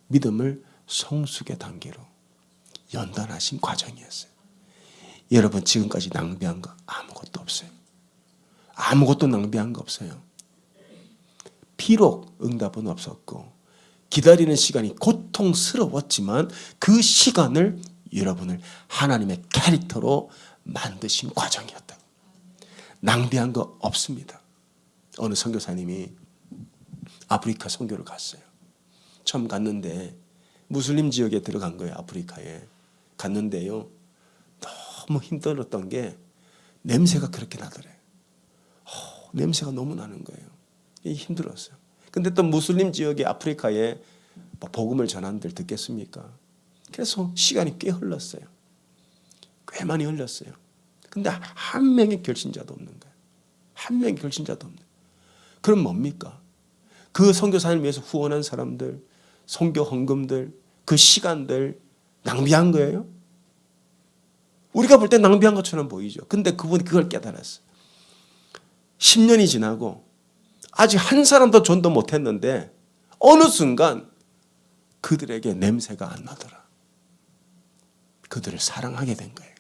믿음을 성숙의 단계로 연단하신 과정이었어요. 여러분, 지금까지 낭비한 거 아무것도 없어요. 아무것도 낭비한 거 없어요. 비록 응답은 없었고 기다리는 시간이 고통스러웠지만 그 시간을 여러분을 하나님의 캐릭터로 만드신 과정이었다고. 낭비한 거 없습니다. 어느 선교사님이 아프리카 선교를 갔어요. 처음 갔는데 무슬림 지역에 들어간 거예요. 아프리카에 갔는데요, 너무 힘들었던 게 냄새가 그렇게 나더래요. 냄새가 너무 나는 거예요. 힘들었어요. 근데 또 무슬림 지역의 아프리카에 복음을 전하는들 듣겠습니까? 그래서 시간이 꽤 흘렀어요. 꽤 많이 흘렀어요. 근데 한 명의 결신자도 없는 거예요. 한 명의 결신자도 없는 거예요. 그럼 뭡니까? 그 선교사를 위해서 후원한 사람들, 선교 헌금들, 그 시간들 낭비한 거예요? 우리가 볼 때 낭비한 것처럼 보이죠. 근데 그분이 그걸 깨달았어요. 10년이 지나고 아직 한 사람도 전도 못했는데 어느 순간 그들에게 냄새가 안 나더라. 그들을 사랑하게 된 거예요.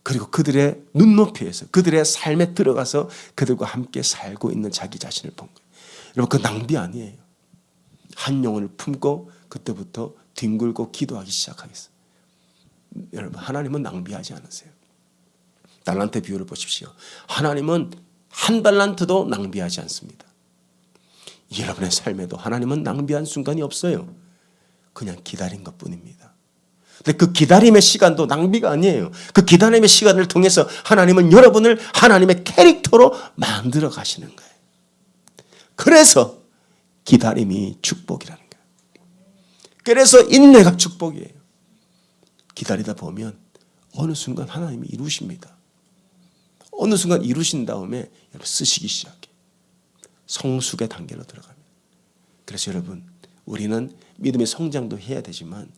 그리고 그들의 눈높이에서 그들의 삶에 들어가서 그들과 함께 살고 있는 자기 자신을 본 거예요. 여러분, 그 낭비 아니에요. 한 영혼을 품고 그때부터 뒹굴고 기도하기 시작하겠어요. 여러분, 하나님은 낭비하지 않으세요. 달란트 비유를 보십시오. 하나님은 한 달란트도 낭비하지 않습니다. 여러분의 삶에도 하나님은 낭비한 순간이 없어요. 그냥 기다린 것뿐입니다. 근데 그 기다림의 시간도 낭비가 아니에요. 그 기다림의 시간을 통해서 하나님은 여러분을 하나님의 캐릭터로 만들어 가시는 거예요. 그래서 기다림이 축복이라는 거예요. 그래서 인내가 축복이에요. 기다리다 보면 어느 순간 하나님이 이루십니다. 어느 순간 이루신 다음에 여러분 쓰시기 시작해요. 성숙의 단계로 들어갑니다. 그래서 여러분, 우리는 믿음의 성장도 해야 되지만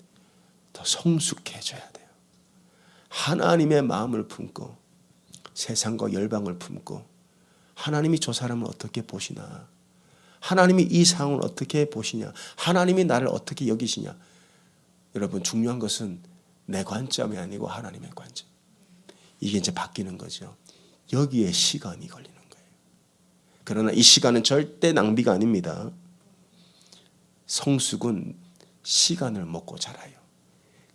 더 성숙해져야 돼요. 하나님의 마음을 품고 세상과 열방을 품고 하나님이 저 사람을 어떻게 보시나, 하나님이 이 상황을 어떻게 보시냐, 하나님이 나를 어떻게 여기시냐. 여러분, 중요한 것은 내 관점이 아니고 하나님의 관점. 이게 이제 바뀌는 거죠. 여기에 시간이 걸리는 거예요. 그러나 이 시간은 절대 낭비가 아닙니다. 성숙은 시간을 먹고 자라요.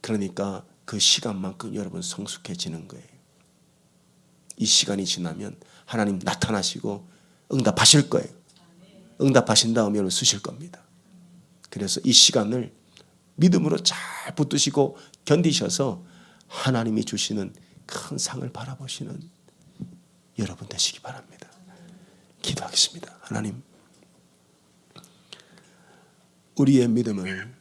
그러니까 그 시간만큼 여러분 성숙해지는 거예요. 이 시간이 지나면 하나님 나타나시고 응답하실 거예요. 응답하신 다음에 여러분 쓰실 겁니다. 그래서 이 시간을 믿음으로 잘 붙드시고 견디셔서 하나님이 주시는 큰 상을 바라보시는 여러분 되시기 바랍니다. 기도하겠습니다. 하나님, 우리의 믿음을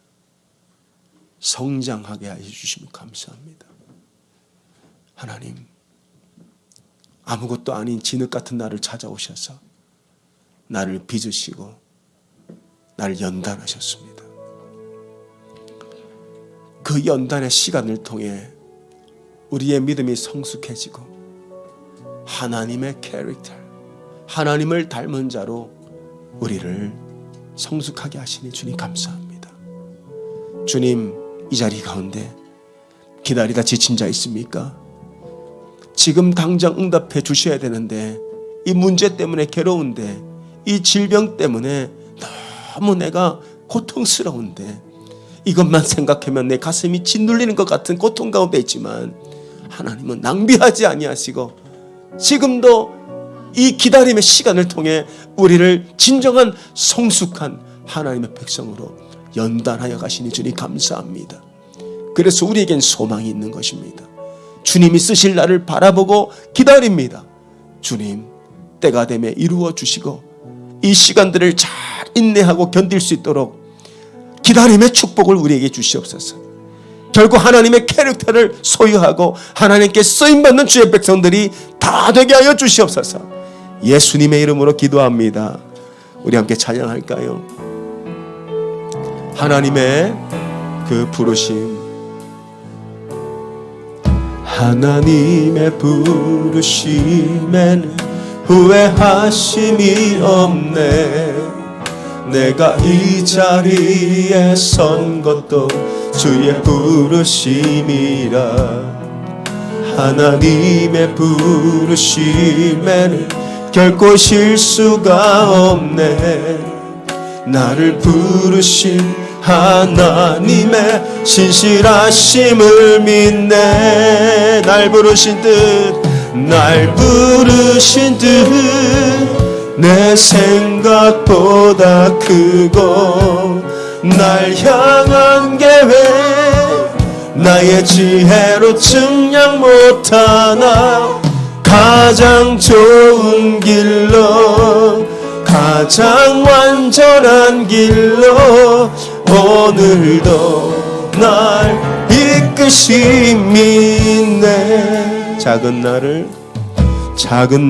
성장하게 해주시면 감사합니다. 하나님, 아무것도 아닌 진흙 같은 나를 찾아오셔서 나를 빚으시고 나를 연단하셨습니다. 그 연단의 시간을 통해 우리의 믿음이 성숙해지고 하나님의 캐릭터, 하나님을 닮은 자로 우리를 성숙하게 하시니 주님 감사합니다. 주님, 이 자리 가운데 기다리다 지친 자 있습니까? 지금 당장 응답해 주셔야 되는데 이 문제 때문에 괴로운데, 이 질병 때문에 너무 내가 고통스러운데, 이것만 생각하면 내 가슴이 짓눌리는 것 같은 고통 가운데 있지만 하나님은 낭비하지 아니하시고 지금도 이 기다림의 시간을 통해 우리를 진정한 성숙한 하나님의 백성으로 연단하여 가시니 주님 감사합니다. 그래서 우리에겐 소망이 있는 것입니다. 주님이 쓰실 날을 바라보고 기다립니다. 주님, 때가 되면 이루어 주시고 이 시간들을 잘 인내하고 견딜 수 있도록 기다림의 축복을 우리에게 주시옵소서. 결국 하나님의 캐릭터를 소유하고 하나님께 쓰임받는 주의 백성들이 다 되게 하여 주시옵소서. 예수님의 이름으로 기도합니다. 우리 함께 찬양할까요? 하나님의 그 부르심, 하나님의 부르심에는 후회하심이 없네. 내가 이 자리에 선 것도 주의 부르심이라. 하나님의 부르심에는 결코 실수가 없네. 나를 부르신 하나님의 신실하심을 믿네. 날 부르신 듯 내 생각보다 크고 날 향한 계획 나의 지혜로 증량 못하나. 가장 좋은 길로 가장 완전한 길로 오늘도 날 이끄심이 있네. 작은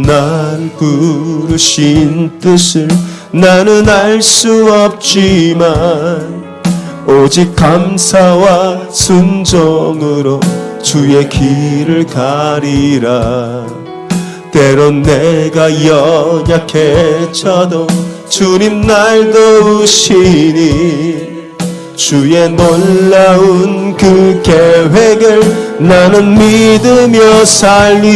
날 부르신 뜻을 나는 알 수 없지만 오직 감사와 순종으로 주의 길을 가리라. 때론 내가 연약해져도 주님 날 도우시니 주의 놀라운 그 계획을 나는 믿으며 살리.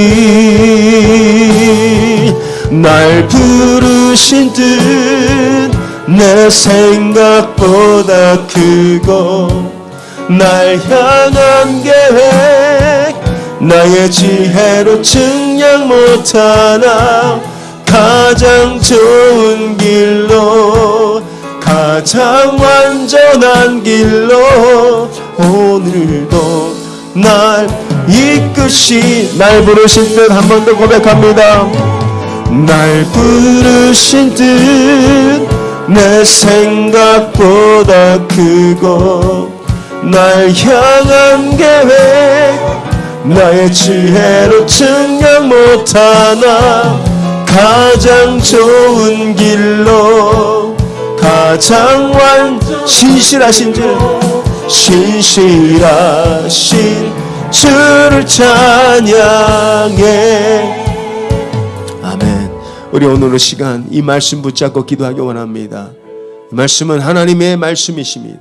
날 부르신 뜻 내 생각보다 크고 날 향한 계획 나의 지혜로 증량 못하나. 가장 좋은 길로 가장 완전한 길로 오늘도 날 이끄시. 날 부르신 뜻 한 번 더 고백합니다. 날 부르신 뜻 내 생각보다 크고 날 향한 계획 나의 지혜로 증량 못하나. 가장 좋은 길로 가장 신실하신 주를 찬양해. 아멘. 우리 오늘 시간 이 말씀 붙잡고 기도하기 원합니다. 이 말씀은 하나님의 말씀이십니다.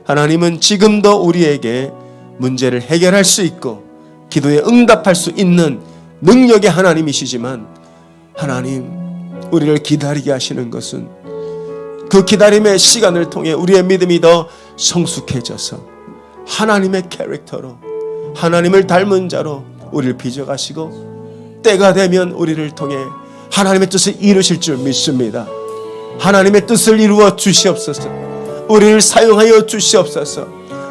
하나님은 지금도 우리에게 문제를 해결할 수 있고 기도에 응답할 수 있는 능력의 하나님이시지만, 하나님 우리를 기다리게 하시는 것은 그 기다림의 시간을 통해 우리의 믿음이 더 성숙해져서 하나님의 캐릭터로 하나님을 닮은 자로 우리를 빚어가시고 때가 되면 우리를 통해 하나님의 뜻을 이루실 줄 믿습니다. 하나님의 뜻을 이루어 주시옵소서. 우리를 사용하여 주시옵소서.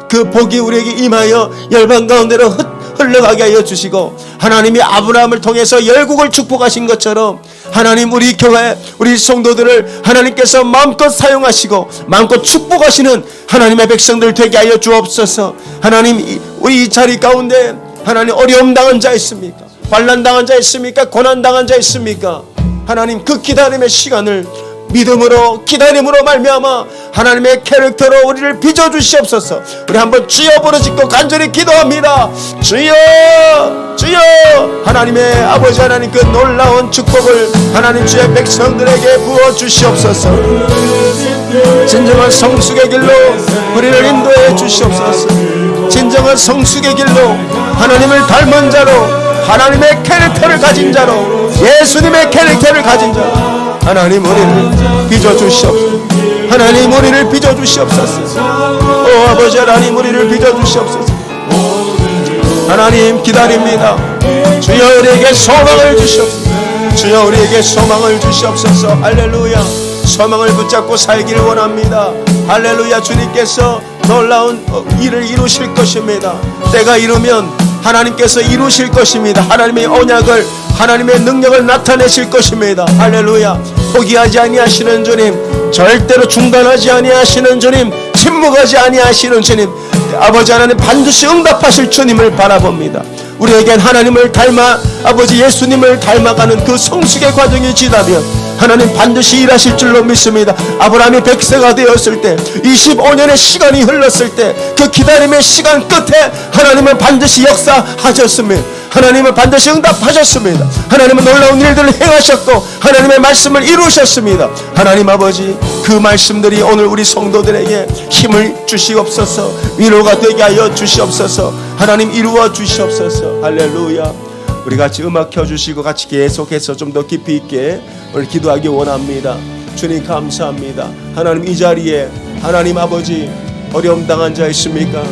그 복이 우리에게 임하여 열방 가운데로 흘러가게 하여 주시고, 하나님이 아브라함을 통해서 열국을 축복하신 것처럼 하나님 우리 교회 우리 성도들을 하나님께서 마음껏 사용하시고 마음껏 축복하시는 하나님의 백성들 되게 하여 주옵소서. 하나님 우리 이 자리 가운데 하나님 어려움 당한 자 있습니까? 환난 당한 자 있습니까? 고난 당한 자 있습니까? 하나님 그 기다림의 시간을 믿음으로 기다림으로 말미암아 하나님의 캐릭터로 우리를 빚어주시옵소서. 우리 한번 주여 부르짖고 간절히 기도합니다. 주여 주여. 하나님의 아버지 하나님 그 놀라운 축복을 하나님 주의 백성들에게 부어주시옵소서. 진정한 성숙의 길로 우리를 인도해 주시옵소서. 진정한 성숙의 길로 하나님을 닮은 자로 하나님의 캐릭터를 가진 자로 예수님의 캐릭터를 가진 자로 하나님 우리를 빚어주시옵소서. 하나님 우리를 빚어주시옵소서. 오 아버지 하나님 우리를 빚어주시옵소서. 하나님 기다립니다. 주여 우리에게 소망을 주시옵소서. 주여 우리에게 소망을 주시옵소서. 할렐루야. 소망을 붙잡고 살기를 원합니다. 할렐루야. 주님께서 놀라운 일을 이루실 것입니다. 때가 이르면 하나님께서 이루실 것입니다. 하나님의 언약을 하나님의 능력을 나타내실 것입니다. 할렐루야. 포기하지 아니하시는 주님, 절대로 중단하지 아니하시는 주님, 침묵하지 아니하시는 주님, 아버지 하나님 반드시 응답하실 주님을 바라봅니다. 우리에겐 하나님을 닮아 아버지 예수님을 닮아가는 그 성숙의 과정이 지나면 하나님 반드시 일하실 줄로 믿습니다. 아브라함이 100세가 되었을 때 25년의 시간이 흘렀을 때 그 기다림의 시간 끝에 하나님은 반드시 역사하셨습니다. 하나님은 반드시 응답하셨습니다. 하나님은 놀라운 일들을 행하셨고 하나님의 말씀을 이루셨습니다. 하나님 아버지 그 말씀들이 오늘 우리 성도들에게 힘을 주시옵소서, 위로가 되게 하여 주시옵소서, 하나님 이루어 주시옵소서. 할렐루야. 우리 같이 음악 켜주시고 같이 계속해서 좀 더 깊이 있게 오늘 기도하기 원합니다. 주님 감사합니다. 하나님 이 자리에 하나님 아버지 어려움 당한 자 있습니까?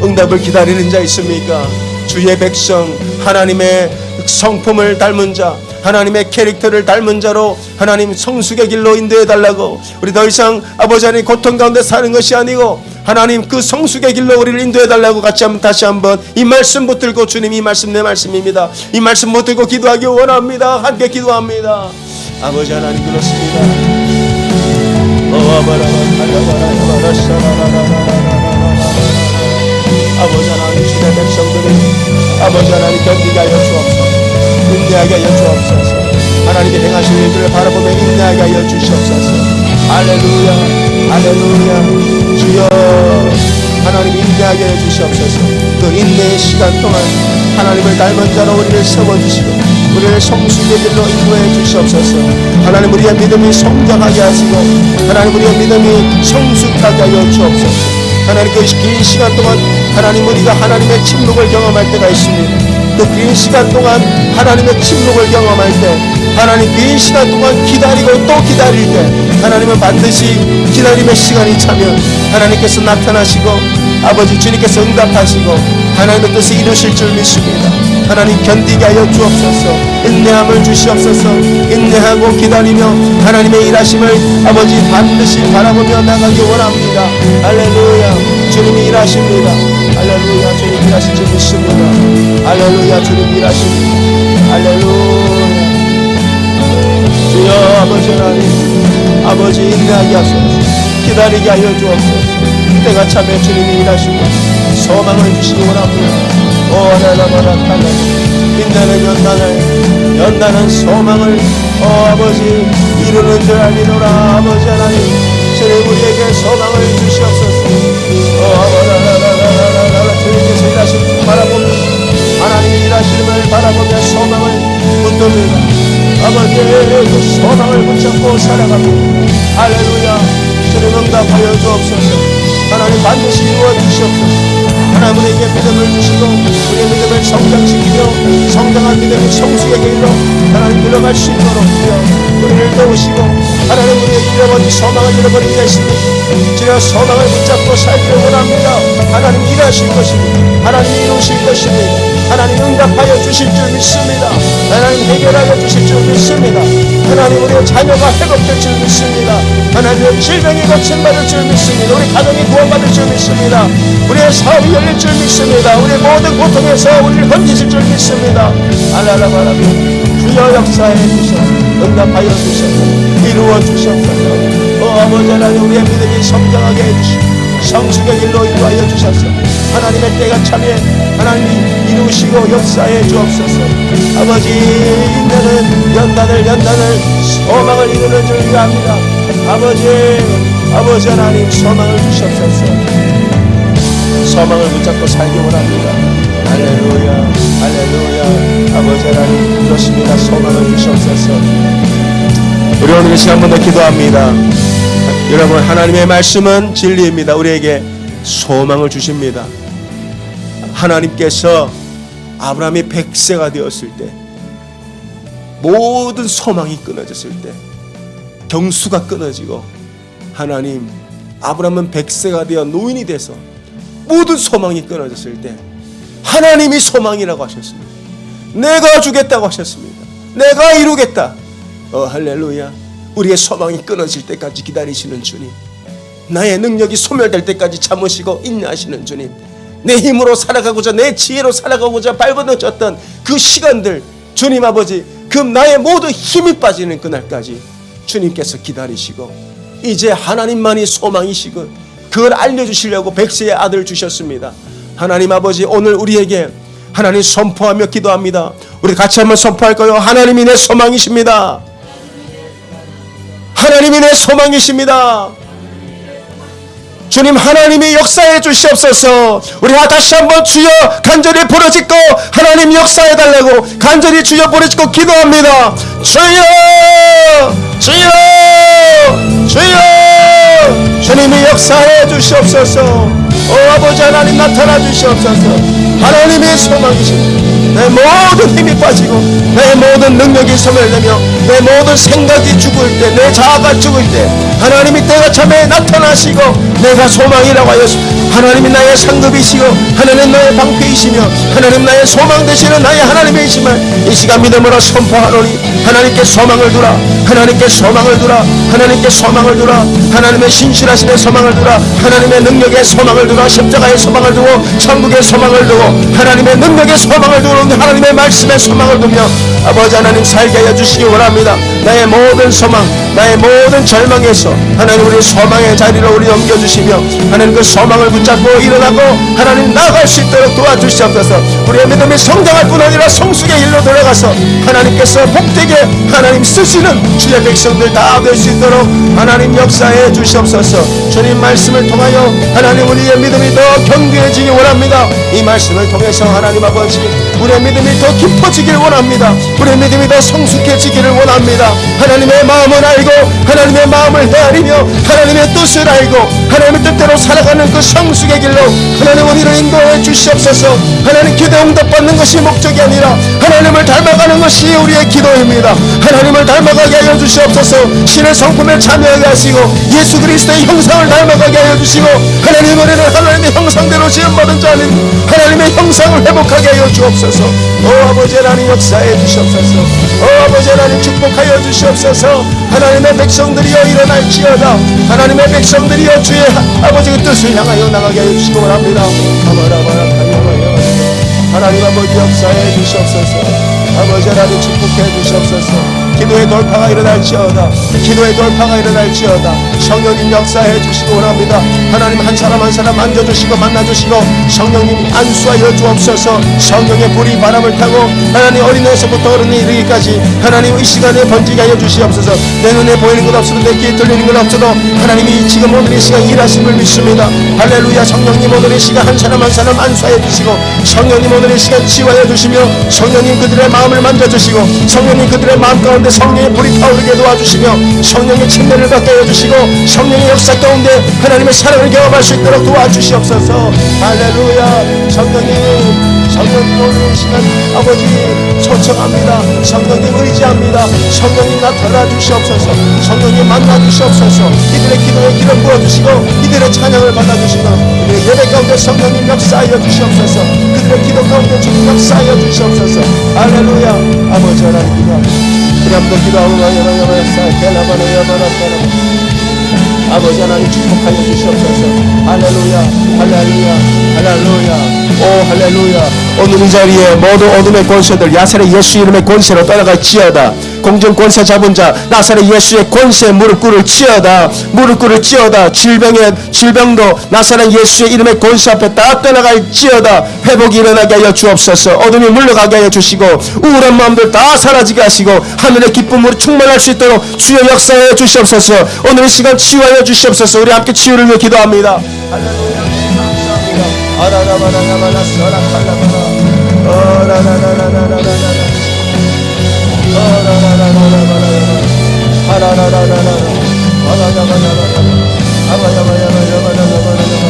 응답을 기다리는 자 있습니까? 주의 백성 하나님의 성품을 닮은 자, 하나님의 캐릭터를 닮은 자로 하나님 성숙의 길로 인도해 달라고, 우리 더 이상 아버지 하나님 고통 가운데 사는 것이 아니고 하나님 그 성숙의 길로 우리를 인도해 달라고 같이 한번 다시 한번 이 말씀 붙들고, 주님 이 말씀 내 말씀입니다, 이 말씀 붙들고 기도하기 원합니다. 함께 기도합니다. 아버지 하나님 그렇습니다. 아버지 하나님 주의 백성들이 아버지 하나님 견디게 하여 주옵소서, 인내하게 하여 주옵소서, 하나님의 행하실 일들을 바라보며 인내하게 하여 주시옵소서. 할렐루야 할렐루야. 주여 하나님 인내하게 하여 주시옵소서. 그 인내의 시간 동안 하나님을 닮은 자로 우리를 세워주시고 우리를 성숙의 길로 인도해 주시옵소서. 하나님 우리의 믿음이 성장하게 하시고 하나님 우리의 믿음이 성숙하게 하여 주옵소서. 하나님 그 긴 시간 동안 하나님 우리가 하나님의 침묵을 경험할 때가 있습니다. 그 긴 시간 동안 하나님의 침묵을 경험할 때, 하나님 긴 시간 동안 기다리고 또 기다릴 때 하나님은 반드시 기다림의 시간이 차면 하나님께서 나타나시고 아버지 주님께서 응답하시고 하나님의 뜻을 이루실 줄 믿습니다. 하나님 견디게 하여 주옵소서. 인내함을 주시옵소서. 인내하고 기다리며 하나님의 일하심을 아버지 반드시 바라보며 나가기 원합니다. 할렐루야. 주님이 일하십니다. 할렐루야. 주님 일하실 줄 믿습니다. 할렐루야. 주님 일하십니다. 할렐루야. 주여 아버지 하나님 아버지 인내하게 하소서. 기다리게 하여 주옵소서. 때가 차면 주님이 일하시고 소망을 주시기 원합니다. 오라라바라타라. 빛나는 연단은 소망을 아버지 이루는 줄 알리노라. 아버지 하나님 주님 우리에게 소망을 주시옵소서. 오라라라라라라. 주님께서 일하시는 바라봅니다. 하나님이 일하시는 바라보며 소망을 붙듭니다. 아버지 그 소망을 붙잡고 살아갑니다. 할렐루야. 주님 응답하여 주옵소서. 하나님 반드시 이루어 주시옵소서. 하나님 우리에게 믿음을 주시고 우리의 믿음을 성장시키며 성장한 믿음이 성숙의 길로 하나님 들어갈 수 있도록 주여 우리를 도우시고, 하나님 우리의 잃어버린 소망을 잃어버린 자 있습니다. 주여 소망을 붙잡고 살길 원합니다. 하나님 일하실 것입니다. 하나님 이루실 것입니다. 하나님 응답하여 주실 줄 믿습니다. 하나님 해결하여 주실 줄 믿습니다. 하나님 우리의 자녀가 회복될 줄 믿습니다. 하나님의 질병이 고침받을 줄 믿습니다. 우리 가정이 구원받을 줄 믿습니다. 우리의 사업이 열릴 줄 믿습니다. 우리의 모든 고통에서 우리를 건지실 줄 믿습니다. 알라라바라비 주여 역사해 주셔서 응답하여 주셔서 이루어 주셨소서. 아버지 하나님 우리의 믿음이 성장하게 해주시고 성숙의 길로 인도하여 주셔서 하나님의 때가 차면 하나님이 이루시고 역사해 주옵소서. 아버지 인내는 연단을 소망을 이루는 줄 위합니다. 아버지 하나님 소망을 주시옵소서. 소망을 붙잡고 살기 원합니다. 할렐루야 할렐루야. 아버지 하나님 그렇습니다. 소망을 주시옵소서. 우리 오늘 이 시간 한번 더 기도합니다. 여러분 하나님의 말씀은 진리입니다. 우리에게 소망을 주십니다. 하나님께서 아브라함이 100세가 되었을 때 모든 소망이 끊어졌을 때 경수가 끊어지고 하나님 아브라함은 100세가 되어 노인이 돼서 모든 소망이 끊어졌을 때 하나님이 소망이라고 하셨습니다. 내가 주겠다고 하셨습니다. 내가 이루겠다. 할렐루야. 우리의 소망이 끊어질 때까지 기다리시는 주님, 나의 능력이 소멸될 때까지 참으시고 인내하시는 주님, 내 힘으로 살아가고자 내 지혜로 살아가고자 발버둥쳤던 그 시간들 주님 아버지 그 나의 모든 힘이 빠지는 그날까지 주님께서 기다리시고 이제 하나님만이 소망이시고 그걸 알려주시려고 백세의 아들을 주셨습니다. 하나님 아버지, 오늘 우리에게 하나님 선포하며 기도합니다. 우리 같이 한번 선포할까요? 하나님이 내 소망이십니다. 하나님이 내 소망이십니다. 주님, 하나님이 역사해 주시옵소서. 우리가 다시 한번 주여 간절히 부르짖고 하나님 역사해 달라고 간절히 주여 부르짖고 기도합니다. 주여, 주여, 주여, 주님이 역사해 주시옵소서. 아버지 하나님 나타나 주시옵소서. 하나님의 소망이십니다. 내 모든 힘이 빠지고 내 모든 능력이 소멸되며 내 모든 생각이 죽을 때, 내 자아가 죽을 때 하나님이 때가 참에 나타나시고 내가 소망이라고 하였습니다. 하나님이 나의 상급이시고 하나님 나의 방패이시며 하나님 나의 소망 되시는 나의 하나님이시면 이 시간 믿음으로 선포하노니 하나님께 소망을 두라. 하나님께 소망을 두라. 하나님께 소망을 두라. 하나님의 신실하심의 소망을 두라. 하나님의 능력의 소망을 두라. 십자가의 소망을 두고 천국의 소망을 두고 하나님의 능력의 소망을 두고 하나님의 말씀의 소망을 두며 아버지 하나님 살게 하여 주시기 원합니다. 나의 모든 소망, 나의 모든 절망에서 하나님 우리 소망의 자리로 우리 옮겨주시며 하나님 그 소망을 붙잡고 일어나고 하나님 나아갈 수 있도록 도와주시옵소서. 우리의 믿음이 성장할 뿐 아니라 성숙의 일로 들어가서 하나님께서 복되게 하나님 쓰시는 주의 백성들 다 될 수 있도록 하나님 역사해 주시옵소서. 주님 말씀을 통하여 하나님 우리의 믿음이 더 견고해지기 원합니다. 이 말씀을 통해서 하나님 아버지 우리의 믿음이 더 깊어지길 원합니다. 우리의 믿음이 더 성숙해지기를 원합니다. 하나님의 마음을 알고 하나님의 마음을 헤아리며 하나님의 뜻을 알고 하나님의 뜻대로 살아가는 그 성숙의 길로 하나님 우리를 인도해 주시옵소서. 하나님 기도 응답받는 것이 목적이 아니라 하나님을 닮아가는 것이 우리의 기도입니다. 하나님을 닮아가게 하여 주시옵소서. 신의 성품에 참여하게 하시고 예수 그리스도의 형상을 닮아가게 하여 주시고 하나님 우리는 하나님의 형상대로 지음받은 자는 하나님의 형상을 회복하게 하여 주옵소서. 아버지 하나님 역사해 주시옵소서. 아버지 하나님 축복하여 주시옵소서. 하나님의 백성들이여 일어날지어다. 하나님의 백성들이여 주의 아버지 그 뜻을 향하여 나가게 하여 주시기 원합니다. 하나님 아버지 역사해 주시옵소서. 아버지 하나님 축복해 주시옵소서. 기도의 돌파가 일어날지어다. 기도의 돌파가 일어날지어다. 성령님 역사해 주시기 원합니다. 하나님 한 사람 한 사람 만져주시고 만나주시고 성령님 안수하여 주옵소서. 성령의 불이 바람을 타고 하나님 어린애에서부터 어른에 이르기까지 하나님 이 시간에 번지게 하여 주시옵소서. 내 눈에 보이는 것 없어도 내 귀에 들리는 것 없어도 하나님이 지금 오늘 이 시간 일하심을 믿습니다. 할렐루야. 성령님 오늘 이 시간 한 사람 한 사람 안수하여 주시고 성령님 오늘 이 시간 치유하여 주시며 성령님 그들의 마음을 만져주시고 성령님 그들의 마음 가운데 성령의 불이 타오르게 도와주시며 성령의 침례를 받게 해주시고 성령의 역사 가운데 하나님의 사랑을 경험할 수 있도록 도와주시옵소서. 할렐루야. 성령님 오늘 이 시간 아버지 초청합니다. 성령님 의지합니다. 성령님 나타나 주시옵소서. 성령님 만나 주시옵소서. 이들의 기도에 기름 부어주시고 이들의 찬양을 받아주시고 이들의 예배 가운데 성령님 역사하여 주시옵소서. 그들의 기도 가운데 주님 역사하여 주시옵소서. 할렐루야. 아버지 하나님이다. 우리 한번 기도하고 아버지 하나님 축복하여 주시옵소서. 할렐루야. 할렐루야. 할렐루야. 오 할렐루야. 오늘 이 자리에 모든 어둠의 권세들 야사렛 예수 이름의 권세로 떠나갈지어다. 공정 권세 잡은 자 나사렛 예수의 권세에 무릎 꿇을지어다. 무릎 꿇을지어다. 질병도 나사렛 예수의 이름의 권세 앞에 다 떠나갈지어다. 회복이 일어나게 하여 주옵소서. 어둠이 물러가게 하여 주시고 우울한 마음들 다 사라지게 하시고 하늘의 기쁨으로 충만할 수 있도록 주여 역사하여 주시옵소서. 오늘 이 시간 치유하여 주시옵소서. 우리 함께 치유를 위해 기도합니다. 할렐루야. 아라라바라바라 서라칼라바라 어라라라라라라라라 어라라라라라라라 하라라라라라 아바야바야바야바 아바야바야바야바야바야바야바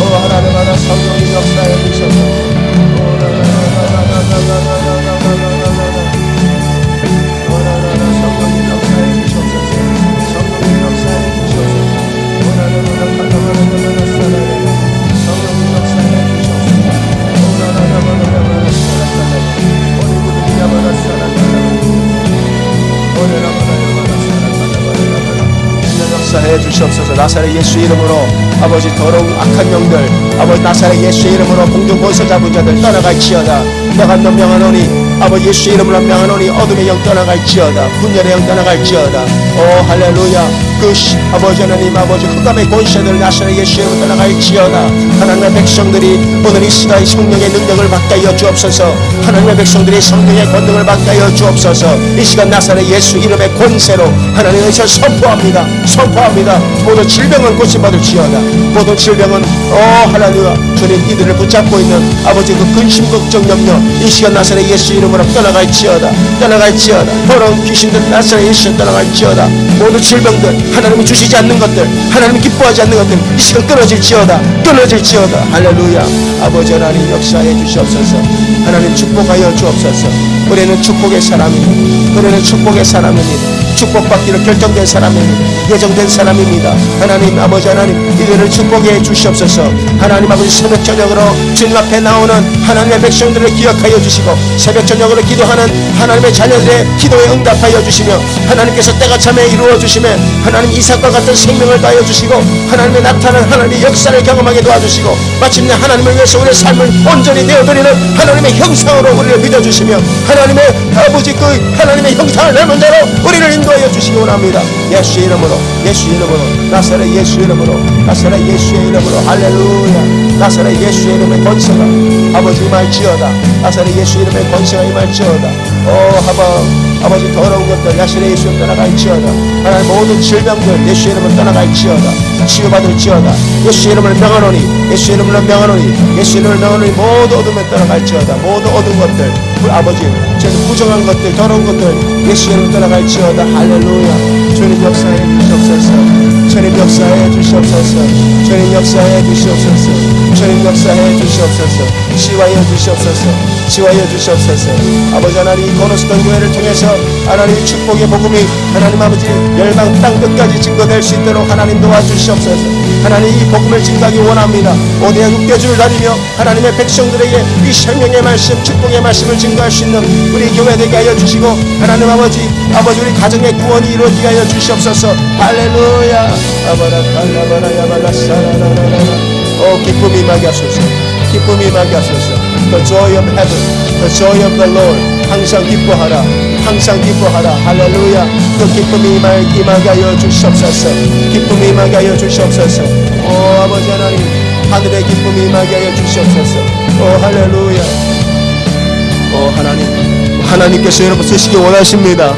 오 하나님아라 성령님 역사해 주셔서 역사해 역사해 주시옵소서. 나사렛 예수 이름으로 아버지 더러운 악한 영들 아버지 나사렛 예수 이름으로 공중권세 잡은 자들 떠나갈지어다. 내가 너 명하노니 아버지 예수 이름으로 명하노니 어둠의 영 떠나갈지어다. 분열의 영 떠나갈지어다. 오 할렐루야. 아버지 하나님 아버지 흑암의 권세들 나사렛 예수 이름으로 떠나갈지어다. 하나님의 백성들이 오늘 이 시간에 성령의 능력을 받게 하여 주옵소서. 하나님의 백성들이 성령의 권능을 받게 하여 주옵소서. 이 시간 나사렛 예수 이름의 권세로 하나님께서 선포합니다. 선포합니다. 모든 질병은 고침받을지어다. 모든 질병은 할렐루야 주님 이들을 붙잡고 있는 아버지 그 근심 걱정 염려 이 시간 나사렛 예수 이름으로 떠나갈지어다. 떠나갈지어다. 더러운 귀신들 나사렛 예수 떠나갈지어다. 모든 질병들 하나님이 주시지 않는 것들 하나님이 기뻐하지 않는 것들 이 시간 끊어질지어다. 끊어질지어다. 할렐루야. 아버지 하나님 역사해 주시옵소서. 하나님 축복하여 주옵소서. 우리는 축복의 사람입니다. 우리는 축복의 사람입니다. 축복받기로 결정된 사람입니다. 예정된 사람입니다. 하나님 아버지 하나님 이들을 축복해 주시옵소서. 하나님 아버지 새벽 저녁으로 주님 앞에 나오는 하나님의 백성들을 기억하여 주시고 새벽 저녁으로 기도하는 하나님의 자녀들의 기도에 응답하여 주시며 하나님께서 때가 참에 이루어 주시며 하나님 이삭과 같은 생명을 다하여 주시고 하나님의 나타나는 하나님의 역사를 경험하게 도와주시고 마침내 하나님을 위해서 우리의 삶을 온전히 내어드리는 하나님의 형상으로 우리를 믿어주시며 하나님의 아버지 그 하나님의 형상을 닮은 대로 우리를 인도하여 주시기 원합니다. 예수의 이름으로 예수의 이름으로 나사렛 예수의 이름으로 나사렛 예수의 이름으로 할렐루야. 나사렛 예수의 이름의 권세가 아버지 임할지어다. 나사렛 예수의 이름의 권세가 임할지어다. 아버지 더러운 것들 나사렛 예수의 떠나갈지어다. 하나님 모든 질병들 예수의 이름으로 떠나갈지어다. 치유받을지어다. 예수의 이름을 명하노니 예수의 이름을 명하노니 예수의 이름을 명하노니 모두 어둠에 떠나갈지어다. 모두 어두운 것들 아버지 저는 부정한 것들 더러운 것들 예수의 이름으로 떠나갈지어다. 할렐루야. 주님 역사해 주시옵소서. 주님 역사해 주시옵소서. 주님 역사해 주시옵소서. 주님 역사해 주시옵소서. 치유하여 주시옵소서. 치유하여 주시옵소서. 아버지 하나님 고노스던 교회를 통해서 하나님의 축복의 복음이 하나님 아버지 열방 땅 끝까지 증거될 수 있도록 하나님 도와주시옵소서. 하나님 이 복음을 증거하기 원합니다. 오대야 6개주를 다니며 하나님의 백성들에게 이 생명의 말씀 축복의 말씀을 증거할 수 있는 우리 교회 되게 하여 주시고 하나님 아버지 우리 가정의 구원이 이루어지게 하여 주시옵소서. 할렐루야. 기쁨이 임하게 하소서. 기쁨이 임하게 하소서. The joy of heaven, the joy of the Lord. 항상 기뻐하라. 항상 기뻐하라. 할렐루야. 그 기쁨이 임하게 하여 주시옵소서. 기쁨이 임하게 하여 주시옵소서. 오 아버지 하나님 하늘의 기쁨이 임하게 하여 주시옵소서. 오 할렐루야. 오 하나님께서 여러분 쓰시기 원하십니다.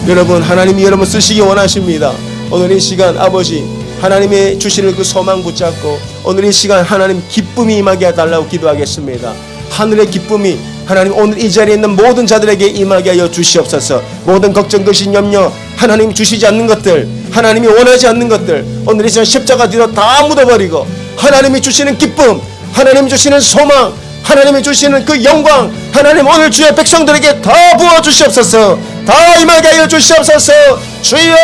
여러분 하나님이 여러분 쓰시기 원하십니다. 오늘 이 시간 아버지 하나님의 주시는 그 소망 붙잡고 오늘 이 시간 하나님 기쁨이 임하게 해달라고 기도하겠습니다. 하늘의 기쁨이 하나님 오늘 이 자리에 있는 모든 자들에게 임하게 하여 주시옵소서. 모든 걱정 근심 염려 하나님 주시지 않는 것들 하나님이 원하지 않는 것들 오늘 이 시간 십자가 뒤로 다 묻어버리고 하나님이 주시는 기쁨 하나님이 주시는 소망 하나님이 주시는 그 영광 하나님 오늘 주의 백성들에게 다 부어주시옵소서. 다 임하게 하여 주시옵소서. 주여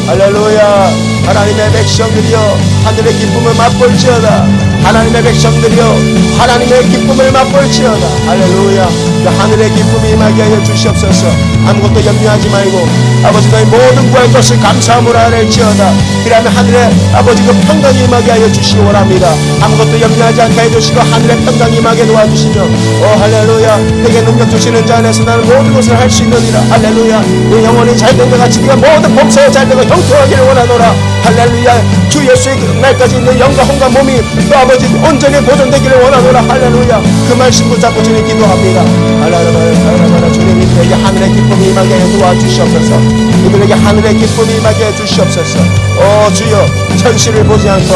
할렐루야. 하나님의 백성들이여 하늘의 기쁨을 맛볼지어다. 하나님의 백성들이여 하나님의 기쁨을 맛볼지어다. 할렐루야. 그 하늘의 기쁨이 임하게 하여 주시옵소서. 아무것도 염려하지 말고 아버지 너희 모든 구할 것을 감사함으로 하낼지어다. 그러면 하늘의 아버지 그 평강이 임하게 하여 주시기 원합니다. 아무것도 염려하지 않게 해주시고 하늘의 평강이 임하게 도와주시며 오 할렐루야. 내게 능력 주시는 자 안에서 나는 모든 것을 할 수 있느니라. 할렐루야. 내 영혼이 잘된 것 같이 네가 모든 범사에 잘되고 형통하기를 원하노라. 할렐루야. 주 예수의 날까지 내 영과 혼과 몸이 또 아버지 온전히 보존되기를 원하노라. 할렐루야. 그 말씀 붙잡고 주님 기도합니다. 할렐루야. 주님 이들에게 하늘의 기쁨이 임하게 해 도와주시옵소서. 이들에게 하늘의 기쁨이 임하게 해 주시옵소서. 오 주여 현실을 보지 않고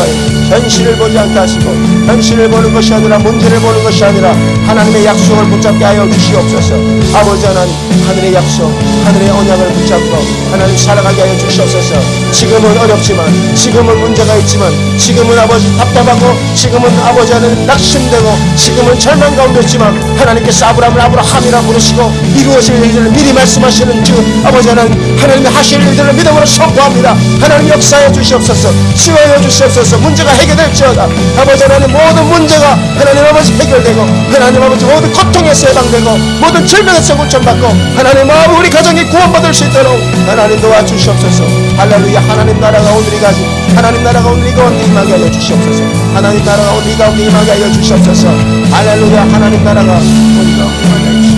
현실을 보지 않게 하시고 현실을 보는 것이 아니라 문제를 보는 것이 아니라 하나님의 약속을 붙잡게 하여 주시옵소서. 아버지 하나님 하늘의 약속 하늘의 언약을 붙잡고 하나님 살아가게 하여 주시옵소서. 지금은 어렵지만 지금은 문제가 있지만 지금은 아버지 답답하고 지금 지금은 아버지 하나님 낙심되고 지금은 절망 가운데 있지만 하나님께서 아브라함이라 부르시고 이루어질 일들을 미리 말씀하시는 주 아버지 하나님이 하실 일들을 믿음으로 선포합니다. 하나님 역사해 주시옵소서. 치유하여 주시옵소서. 문제가 해결될지어다. 아버지 하나님 모든 문제가 하나님 아버지 해결되고 하나님 아버지 모든 고통에서 해방되고 모든 질병에서 고침받고 하나님 아버지 우리 가정이 구원받을 수 있도록 하나님 도와주시옵소서. 할렐루야. 하나님 나라가 오늘 이 가지 하나님 나라가 오늘 이 가운데 임하게 하여 주시옵소서. 하나님 나라가 오늘 이 가운데 임하게 하여 주시옵소서. 할렐루야. 하나님 나라가 오늘 이 가운데 임하게 하여 주시옵소서.